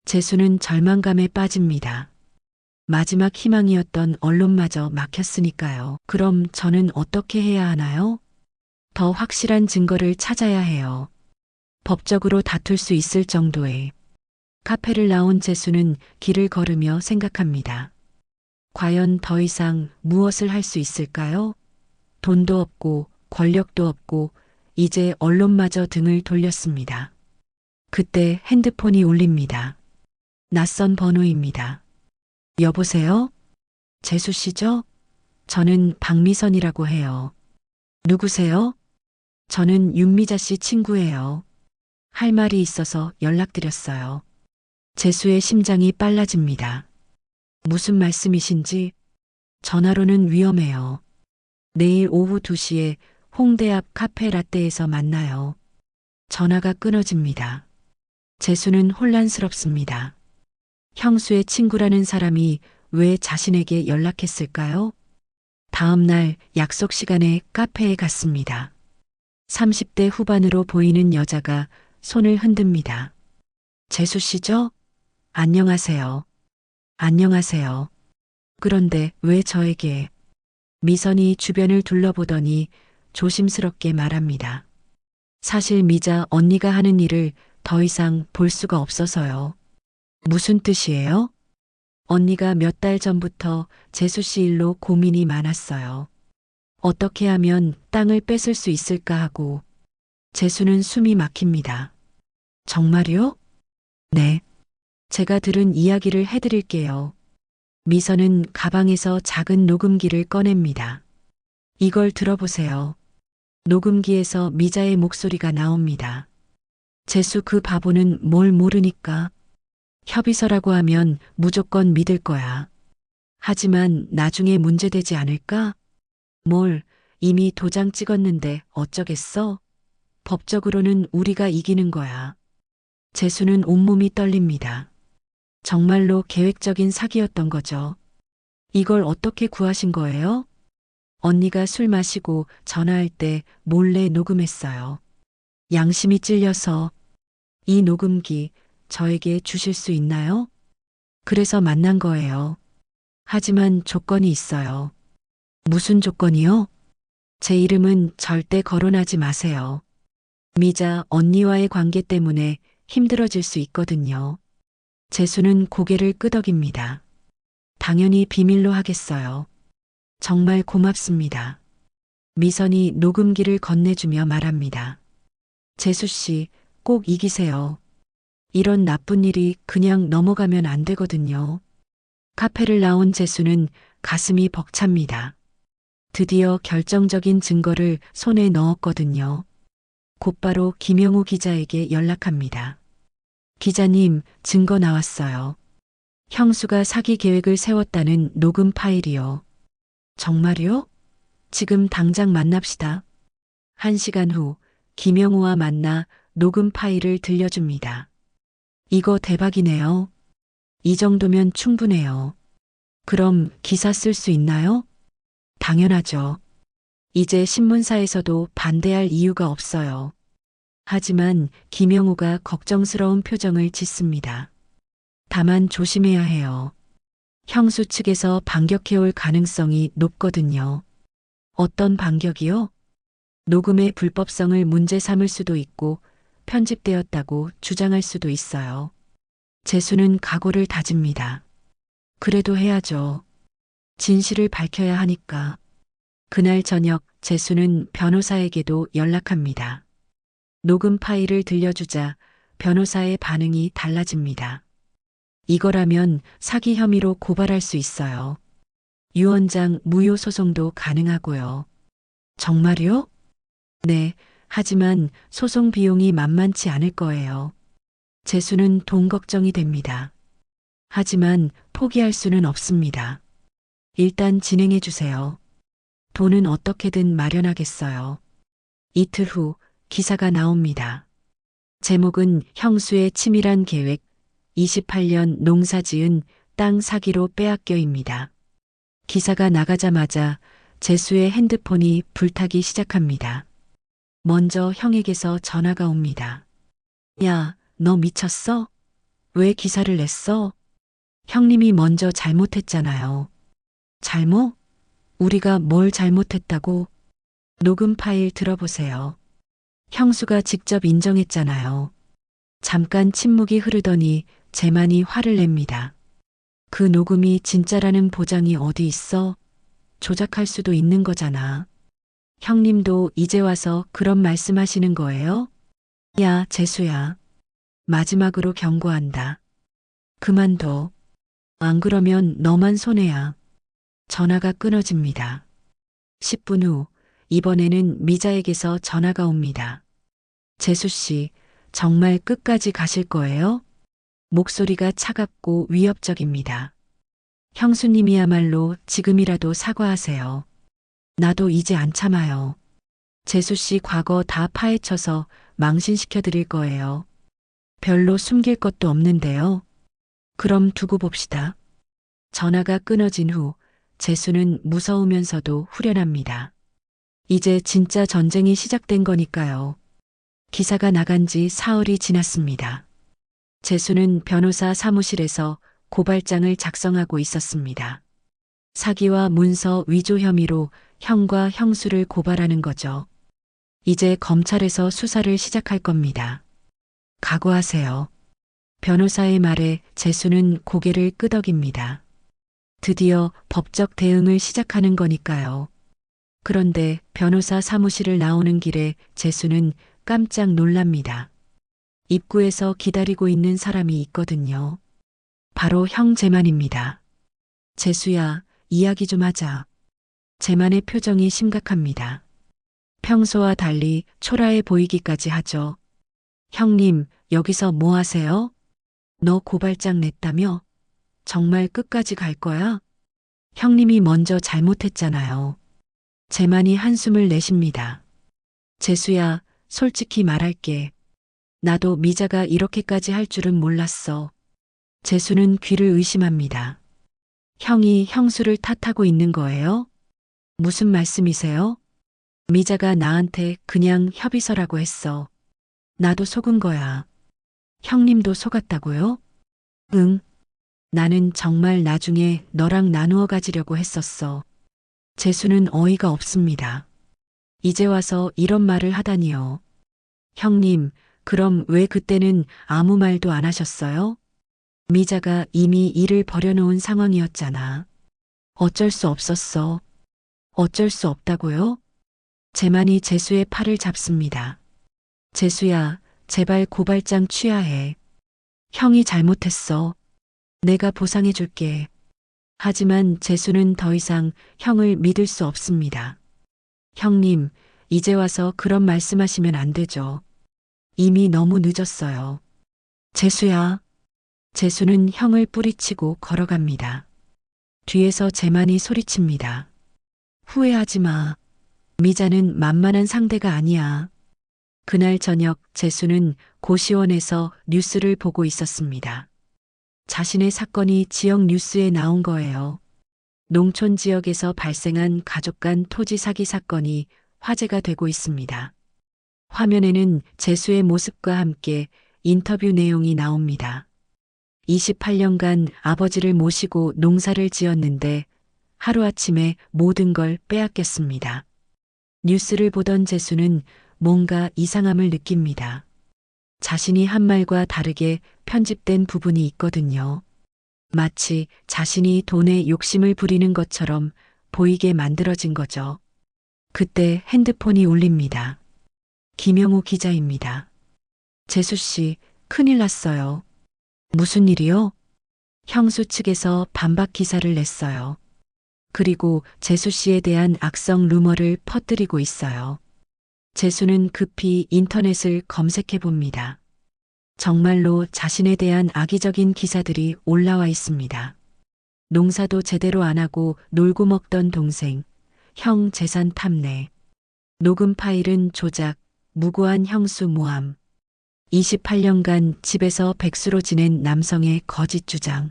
재수는 절망감에 빠집니다. 마지막 희망이었던 언론마저 막혔으니까요. 그럼 저는 어떻게 해야 하나요? 더 확실한 증거를 찾아야 해요. 법적으로 다툴 수 있을 정도의. 카페를 나온 재수는 길을 걸으며 생각합니다. 과연 더 이상 무엇을 할 수 있을까요? 돈도 없고 권력도 없고 이제 언론마저 등을 돌렸습니다. 그때 핸드폰이 울립니다. 낯선 번호입니다. 여보세요? 재수 씨죠? 저는 박미선이라고 해요. 누구세요? 저는 윤미자 씨 친구예요. 할 말이 있어서 연락드렸어요. 재수의 심장이 빨라집니다. 무슨 말씀이신지? 전화로는 위험해요. 내일 오후 2시에 홍대 앞 카페 라떼에서 만나요. 전화가 끊어집니다. 재수는 혼란스럽습니다. 형수의 친구라는 사람이 왜 자신에게 연락했을까요? 다음 날 약속 시간에 카페에 갔습니다. 30대 후반으로 보이는 여자가 손을 흔듭니다. 재수 씨죠? 안녕하세요. 안녕하세요. 그런데 왜 저에게? 미선이 주변을 둘러보더니 조심스럽게 말합니다. 사실 미자 언니가 하는 일을 더 이상 볼 수가 없어서요. 무슨 뜻이에요? 언니가 몇 달 전부터 재수 씨 일로 고민이 많았어요. 어떻게 하면 땅을 뺏을 수 있을까 하고. 재수는 숨이 막힙니다. 정말요? 네. 제가 들은 이야기를 해드릴게요. 미선은 가방에서 작은 녹음기를 꺼냅니다. 이걸 들어보세요. 녹음기에서 미자의 목소리가 나옵니다. 재수 그 바보는 뭘 모르니까. 협의서라고 하면 무조건 믿을 거야. 하지만 나중에 문제되지 않을까? 뭘, 이미 도장 찍었는데 어쩌겠어? 법적으로는 우리가 이기는 거야. 재수는 온몸이 떨립니다. 정말로 계획적인 사기였던 거죠. 이걸 어떻게 구하신 거예요? 언니가 술 마시고 전화할 때 몰래 녹음했어요. 양심이 찔려서. 이 녹음기 저에게 주실 수 있나요? 그래서 만난 거예요. 하지만 조건이 있어요. 무슨 조건이요? 제 이름은 절대 거론하지 마세요. 미자 언니와의 관계 때문에 힘들어질 수 있거든요. 재수는 고개를 끄덕입니다. 당연히 비밀로 하겠어요. 정말 고맙습니다. 미선이 녹음기를 건네주며 말합니다. 재수 씨, 꼭 이기세요. 이런 나쁜 일이 그냥 넘어가면 안 되거든요. 카페를 나온 재수는 가슴이 벅찹니다. 드디어 결정적인 증거를 손에 넣었거든요. 곧바로 김영우 기자에게 연락합니다. 기자님, 증거 나왔어요. 형수가 사기 계획을 세웠다는 녹음 파일이요. 정말요? 지금 당장 만납시다. 1시간 후 김영우와 만나 녹음 파일을 들려줍니다. 이거 대박이네요. 이 정도면 충분해요. 그럼 기사 쓸 수 있나요? 당연하죠. 이제 신문사에서도 반대할 이유가 없어요. 하지만 김영우가 걱정스러운 표정을 짓습니다. 다만 조심해야 해요. 형수 측에서 반격해올 가능성이 높거든요. 어떤 반격이요? 녹음의 불법성을 문제 삼을 수도 있고 편집되었다고 주장할 수도 있어요. 재수는 각오를 다집니다. 그래도 해야죠. 진실을 밝혀야 하니까. 그날 저녁 재수는 변호사에게도 연락합니다. 녹음 파일을 들려주자 변호사의 반응이 달라집니다. 이거라면 사기 혐의로 고발할 수 있어요. 유언장 무효 소송도 가능하고요. 정말요? 네, 하지만 소송 비용이 만만치 않을 거예요. 재수는 돈 걱정이 됩니다. 하지만 포기할 수는 없습니다. 일단 진행해 주세요. 돈은 어떻게든 마련하겠어요. 이틀 후 기사가 나옵니다. 제목은 형수의 치밀한 계획, 28년 농사 지은 땅 사기로 빼앗겨입니다. 기사가 나가자마자 재수의 핸드폰이 불타기 시작합니다. 먼저 형에게서 전화가 옵니다. 야, 너 미쳤어? 왜 기사를 냈어? 형님이 먼저 잘못했잖아요. 잘못? 우리가 뭘 잘못했다고? 녹음 파일 들어보세요. 형수가 직접 인정했잖아요. 잠깐 침묵이 흐르더니 재만이 화를 냅니다. 그 녹음이 진짜라는 보장이 어디 있어? 조작할 수도 있는 거잖아. 형님도 이제 와서 그런 말씀하시는 거예요? 야, 재수야. 마지막으로 경고한다. 그만둬. 안 그러면 너만 손해야. 전화가 끊어집니다. 10분 후 이번에는 미자에게서 전화가 옵니다. 재수 씨, 정말 끝까지 가실 거예요? 목소리가 차갑고 위협적입니다. 형수님이야말로 지금이라도 사과하세요. 나도 이제 안 참아요. 재수 씨 과거 다 파헤쳐서 망신시켜 드릴 거예요. 별로 숨길 것도 없는데요. 그럼 두고 봅시다. 전화가 끊어진 후 재수는 무서우면서도 후련합니다. 이제 진짜 전쟁이 시작된 거니까요. 기사가 나간 지 사흘이 지났습니다. 재수는 변호사 사무실에서 고발장을 작성하고 있었습니다. 사기와 문서 위조 혐의로 형과 형수를 고발하는 거죠. 이제 검찰에서 수사를 시작할 겁니다. 각오하세요. 변호사의 말에 재수는 고개를 끄덕입니다. 드디어 법적 대응을 시작하는 거니까요. 그런데 변호사 사무실을 나오는 길에 재수는 깜짝 놀랍니다. 입구에서 기다리고 있는 사람이 있거든요. 바로 형 재만입니다. 재수야, 이야기 좀 하자. 재만의 표정이 심각합니다. 평소와 달리 초라해 보이기까지 하죠. 형님, 여기서 뭐 하세요? 너 고발장 냈다며? 정말 끝까지 갈 거야? 형님이 먼저 잘못했잖아요. 재만이 한숨을 내쉽니다. 재수야, 솔직히 말할게. 나도 미자가 이렇게까지 할 줄은 몰랐어. 재수는 귀를 의심합니다. 형이 형수를 탓하고 있는 거예요? 무슨 말씀이세요? 미자가 나한테 그냥 협의서라고 했어. 나도 속은 거야. 형님도 속았다고요? 응. 나는 정말 나중에 너랑 나누어 가지려고 했었어. 재수는 어이가 없습니다. 이제 와서 이런 말을 하다니요. 형님, 그럼 왜 그때는 아무 말도 안 하셨어요? 미자가 이미 일을 버려놓은 상황이었잖아. 어쩔 수 없었어. 어쩔 수 없다고요? 재만이 재수의 팔을 잡습니다. 재수야, 제발 고발장 취하해. 형이 잘못했어. 내가 보상해줄게. 하지만 재수는 더 이상 형을 믿을 수 없습니다. 형님, 이제 와서 그런 말씀하시면 안 되죠. 이미 너무 늦었어요. 재수야. 재수는 형을 뿌리치고 걸어갑니다. 뒤에서 재만이 소리칩니다. 후회하지 마. 미자는 만만한 상대가 아니야. 그날 저녁 재수는 고시원에서 뉴스를 보고 있었습니다. 자신의 사건이 지역 뉴스에 나온 거예요. 농촌 지역에서 발생한 가족 간 토지 사기 사건이 화제가 되고 있습니다. 화면에는 재수의 모습과 함께 인터뷰 내용이 나옵니다. 28년간 아버지를 모시고 농사를 지었는데 하루아침에 모든 걸 빼앗겼습니다. 뉴스를 보던 재수는 뭔가 이상함을 느낍니다. 자신이 한 말과 다르게 편집된 부분이 있거든요. 마치 자신이 돈에 욕심을 부리는 것처럼 보이게 만들어진 거죠. 그때 핸드폰이 울립니다. 김영우 기자입니다. 재수 씨, 큰일 났어요. 무슨 일이요? 형수 측에서 반박 기사를 냈어요. 그리고 재수 씨에 대한 악성 루머를 퍼뜨리고 있어요. 재수는 급히 인터넷을 검색해 봅니다. 정말로 자신에 대한 악의적인 기사들이 올라와 있습니다. 농사도 제대로 안 하고 놀고 먹던 동생, 형 재산 탐내, 녹음 파일은 조작, 무고한 형수 모함, 28년간 집에서 백수로 지낸 남성의 거짓 주장.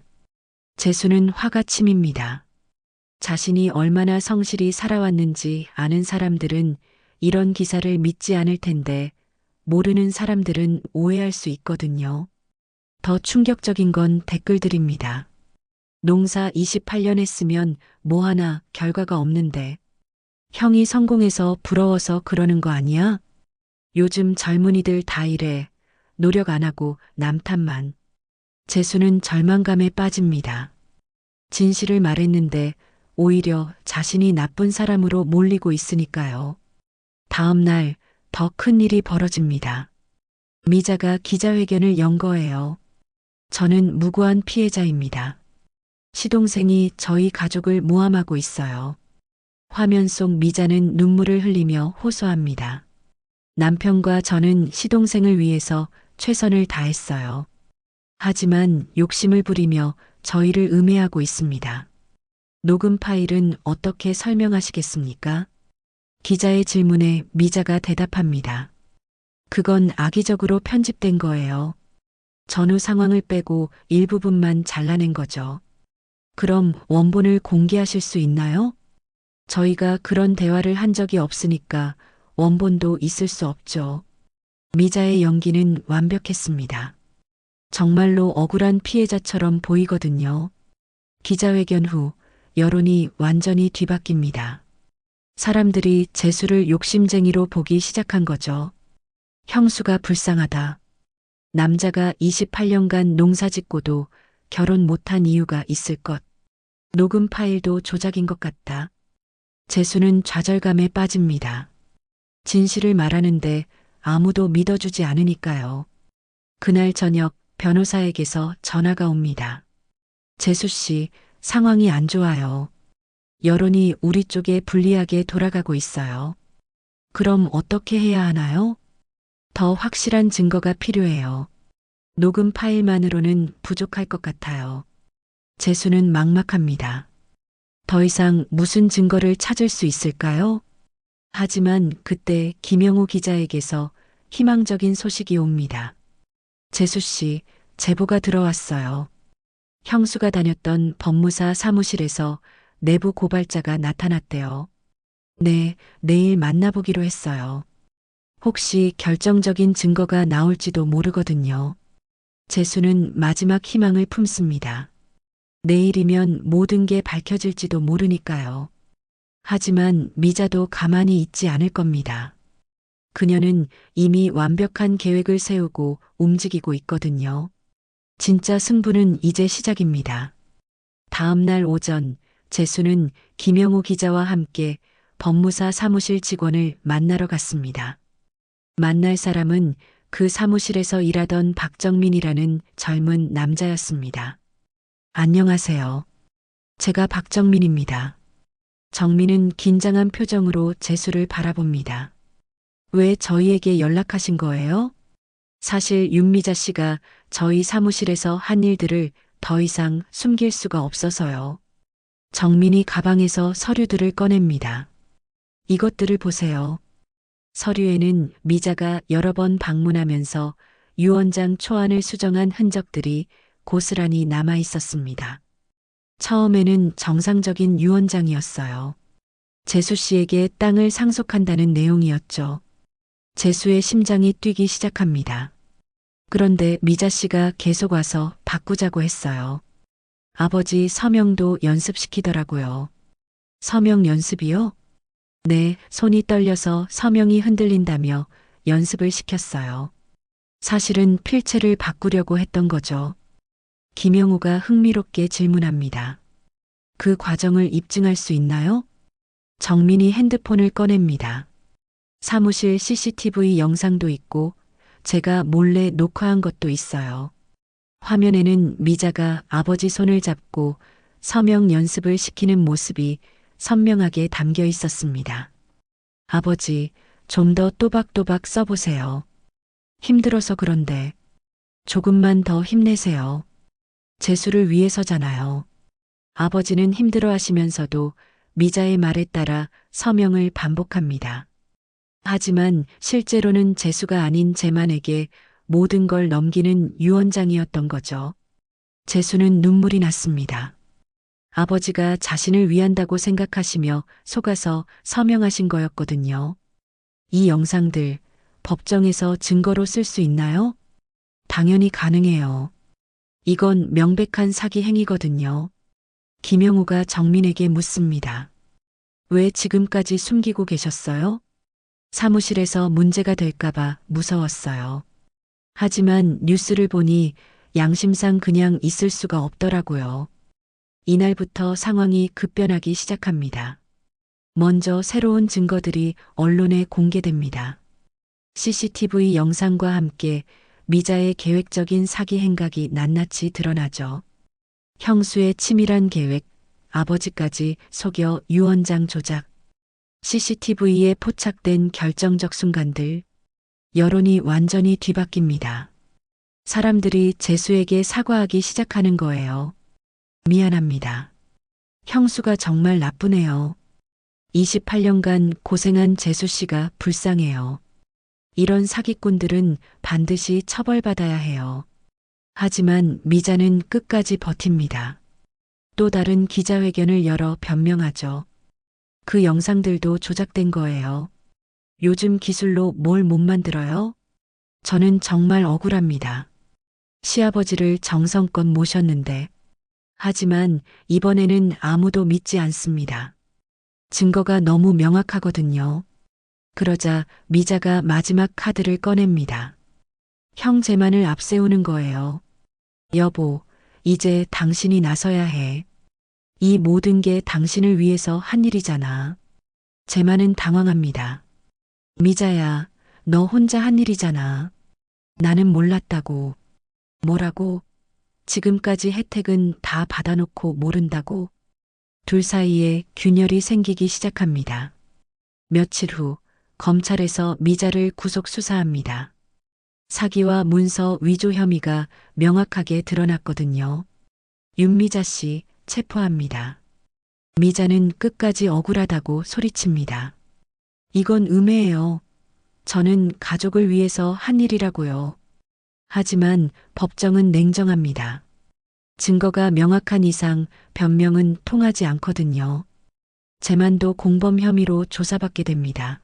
재수는 화가 치밉니다. 자신이 얼마나 성실히 살아왔는지 아는 사람들은 이런 기사를 믿지 않을 텐데 모르는 사람들은 오해할 수 있거든요. 더 충격적인 건 댓글들입니다. 농사 28년 했으면 뭐 하나 결과가 없는데 형이 성공해서 부러워서 그러는 거 아니야? 요즘 젊은이들 다 이래. 노력 안 하고 남 탓만. 재수는 절망감에 빠집니다. 진실을 말했는데 오히려 자신이 나쁜 사람으로 몰리고 있으니까요. 다음 날 더 큰 일이 벌어집니다. 미자가 기자회견을 연 거예요. 저는 무고한 피해자입니다. 시동생이 저희 가족을 모함하고 있어요. 화면 속 미자는 눈물을 흘리며 호소합니다. 남편과 저는 시동생을 위해서 최선을 다했어요. 하지만 욕심을 부리며 저희를 음해하고 있습니다. 녹음 파일은 어떻게 설명하시겠습니까? 기자의 질문에 미자가 대답합니다. 그건 악의적으로 편집된 거예요. 전후 상황을 빼고 일부분만 잘라낸 거죠. 그럼 원본을 공개하실 수 있나요? 저희가 그런 대화를 한 적이 없으니까 원본도 있을 수 없죠. 미자의 연기는 완벽했습니다. 정말로 억울한 피해자처럼 보이거든요. 기자회견 후 여론이 완전히 뒤바뀝니다. 사람들이 재수를 욕심쟁이로 보기 시작한 거죠. 형수가 불쌍하다. 남자가 28년간 농사 짓고도 결혼 못한 이유가 있을 것. 녹음 파일도 조작인 것 같다. 재수는 좌절감에 빠집니다. 진실을 말하는데 아무도 믿어주지 않으니까요. 그날 저녁 변호사에게서 전화가 옵니다. 재수 씨, 상황이 안 좋아요. 여론이 우리 쪽에 불리하게 돌아가고 있어요. 그럼 어떻게 해야 하나요? 더 확실한 증거가 필요해요. 녹음 파일만으로는 부족할 것 같아요. 재수는 막막합니다. 더 이상 무슨 증거를 찾을 수 있을까요? 하지만 그때 김영우 기자에게서 희망적인 소식이 옵니다. 재수 씨, 제보가 들어왔어요. 형수가 다녔던 법무사 사무실에서 내부 고발자가 나타났대요. 네, 내일 만나보기로 했어요. 혹시 결정적인 증거가 나올지도 모르거든요. 재수는 마지막 희망을 품습니다. 내일이면 모든 게 밝혀질지도 모르니까요. 하지만 미자도 가만히 있지 않을 겁니다. 그녀는 이미 완벽한 계획을 세우고 움직이고 있거든요. 진짜 승부는 이제 시작입니다. 다음 날 오전, 재수는 김영우 기자와 함께 법무사 사무실 직원을 만나러 갔습니다. 만날 사람은 그 사무실에서 일하던 박정민이라는 젊은 남자였습니다. 안녕하세요. 제가 박정민입니다. 정민은 긴장한 표정으로 재수를 바라봅니다. 왜 저희에게 연락하신 거예요? 사실 윤미자 씨가 저희 사무실에서 한 일들을 더 이상 숨길 수가 없어서요. 정민이 가방에서 서류들을 꺼냅니다. 이것들을 보세요. 서류에는 미자가 여러 번 방문하면서 유 원장 초안을 수정한 흔적들이 고스란히 남아 있었습니다. 처음에는 정상적인 유 원장이었어요. 재수 씨에게 땅을 상속한다는 내용이었죠. 재수의 심장이 뛰기 시작합니다. 그런데 미자 씨가 계속 와서 바꾸자고 했어요. 아버지 서명도 연습시키더라고요. 서명 연습이요? 네, 손이 떨려서 서명이 흔들린다며 연습을 시켰어요. 사실은 필체를 바꾸려고 했던 거죠. 김영우가 흥미롭게 질문합니다. 그 과정을 입증할 수 있나요? 정민이 핸드폰을 꺼냅니다. 사무실 CCTV 영상도 있고 제가 몰래 녹화한 것도 있어요. 화면에는 미자가 아버지 손을 잡고 서명 연습을 시키는 모습이 선명하게 담겨 있었습니다. 아버지, 좀 더 또박또박 써보세요. 힘들어서 그런데 조금만 더 힘내세요. 재수를 위해서잖아요. 아버지는 힘들어 하시면서도 미자의 말에 따라 서명을 반복합니다. 하지만 실제로는 재수가 아닌 재만에게 모든 걸 넘기는 유 원장이었던 거죠. 재수는 눈물이 났습니다. 아버지가 자신을 위한다고 생각하시며 속아서 서명하신 거였거든요. 이 영상들 법정에서 증거로 쓸 수 있나요? 당연히 가능해요. 이건 명백한 사기 행위거든요. 김영우가 정민에게 묻습니다. 왜 지금까지 숨기고 계셨어요? 사무실에서 문제가 될까봐 무서웠어요. 하지만 뉴스를 보니 양심상 그냥 있을 수가 없더라고요. 이날부터 상황이 급변하기 시작합니다. 먼저 새로운 증거들이 언론에 공개됩니다. CCTV 영상과 함께 미자의 계획적인 사기 행각이 낱낱이 드러나죠. 형수의 치밀한 계획, 아버지까지 속여 유 원장 조작, CCTV에 포착된 결정적 순간들, 여론이 완전히 뒤바뀝니다. 사람들이 재수에게 사과하기 시작하는 거예요. 미안합니다. 형수가 정말 나쁘네요. 28년간 고생한 재수 씨가 불쌍해요. 이런 사기꾼들은 반드시 처벌받아야 해요. 하지만 미자는 끝까지 버팁니다. 또 다른 기자회견을 열어 변명하죠. 그 영상들도 조작된 거예요. 요즘 기술로 뭘 못 만들어요? 저는 정말 억울합니다. 시아버지를 정성껏 모셨는데. 하지만 이번에는 아무도 믿지 않습니다. 증거가 너무 명확하거든요. 그러자 미자가 마지막 카드를 꺼냅니다. 형 재만을 앞세우는 거예요. 여보, 이제 당신이 나서야 해. 이 모든 게 당신을 위해서 한 일이잖아. 재만은 당황합니다. 미자야, 너 혼자 한 일이잖아. 나는 몰랐다고. 뭐라고? 지금까지 혜택은 다 받아놓고 모른다고? 둘 사이에 균열이 생기기 시작합니다. 며칠 후 검찰에서 미자를 구속 수사합니다. 사기와 문서 위조 혐의가 명확하게 드러났거든요. 윤미자 씨 체포합니다. 미자는 끝까지 억울하다고 소리칩니다. 이건 음해예요. 저는 가족을 위해서 한 일이라고요. 하지만 법정은 냉정합니다. 증거가 명확한 이상 변명은 통하지 않거든요. 재만도 공범 혐의로 조사받게 됩니다.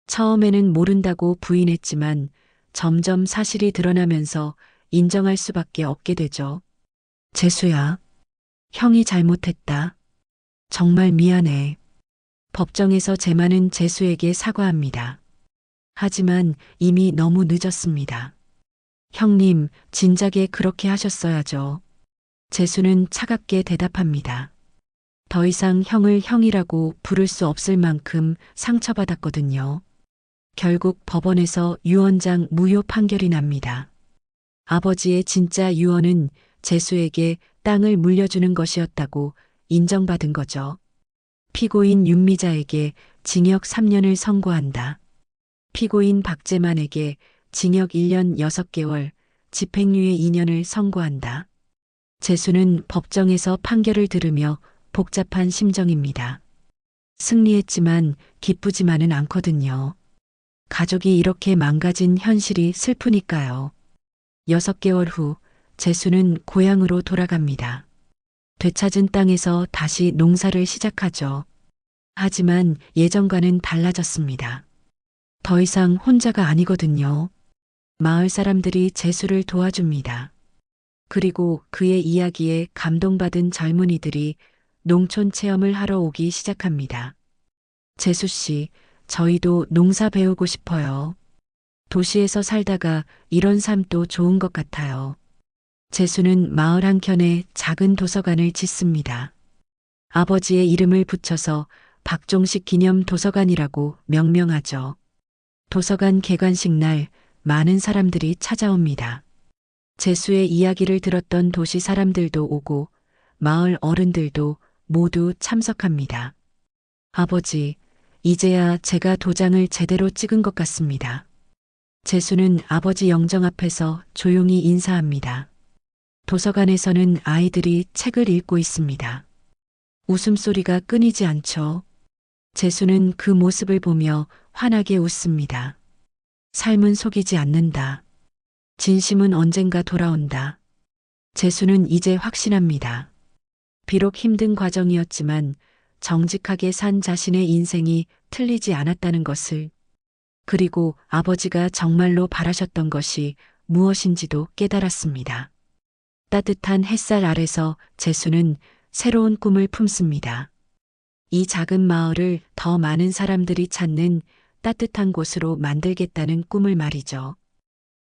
처음에는 모른다고 부인했지만 점점 사실이 드러나면서 인정할 수밖에 없게 되죠. 재수야, 형이 잘못했다. 정말 미안해. 법정에서 제만은 재수에게 사과합니다. 하지만 이미 너무 늦었습니다. 형님, 진작에 그렇게 하셨어야죠. 재수는 차갑게 대답합니다. 더 이상 형을 형이라고 부를 수 없을 만큼 상처받았거든요. 결국 법원에서 유언장 무효 판결이 납니다. 아버지의 진짜 유언은 재수에게 땅을 물려주는 것이었다고 인정받은 거죠. 피고인 윤미자에게 징역 3년을 선고한다. 피고인 박재만에게 징역 1년 6개월, 집행유예 2년을 선고한다. 재수는 법정에서 판결을 들으며 복잡한 심정입니다. 승리했지만 기쁘지만은 않거든요. 가족이 이렇게 망가진 현실이 슬프니까요. 6개월 후 재수는 고향으로 돌아갑니다. 되찾은 땅에서 다시 농사를 시작하죠. 하지만 예전과는 달라졌습니다. 더 이상 혼자가 아니거든요. 마을 사람들이 재수를 도와줍니다. 그리고 그의 이야기에 감동받은 젊은이들이 농촌 체험을 하러 오기 시작합니다. 재수 씨, 저희도 농사 배우고 싶어요. 도시에서 살다가 이런 삶도 좋은 것 같아요. 재수는 마을 한켠에 작은 도서관을 짓습니다. 아버지의 이름을 붙여서 박종식 기념 도서관이라고 명명하죠. 도서관 개관식 날 많은 사람들이 찾아옵니다. 재수의 이야기를 들었던 도시 사람들도 오고 마을 어른들도 모두 참석합니다. 아버지, 이제야 제가 도장을 제대로 찍은 것 같습니다. 재수는 아버지 영정 앞에서 조용히 인사합니다. 도서관에서는 아이들이 책을 읽고 있습니다. 웃음소리가 끊이지 않죠. 재수는 그 모습을 보며 환하게 웃습니다. 삶은 속이지 않는다. 진심은 언젠가 돌아온다. 재수는 이제 확신합니다. 비록 힘든 과정이었지만 정직하게 산 자신의 인생이 틀리지 않았다는 것을, 그리고 아버지가 정말로 바라셨던 것이 무엇인지도 깨달았습니다. 따뜻한 햇살 아래서 재수는 새로운 꿈을 품습니다. 이 작은 마을을 더 많은 사람들이 찾는 따뜻한 곳으로 만들겠다는 꿈을 말이죠.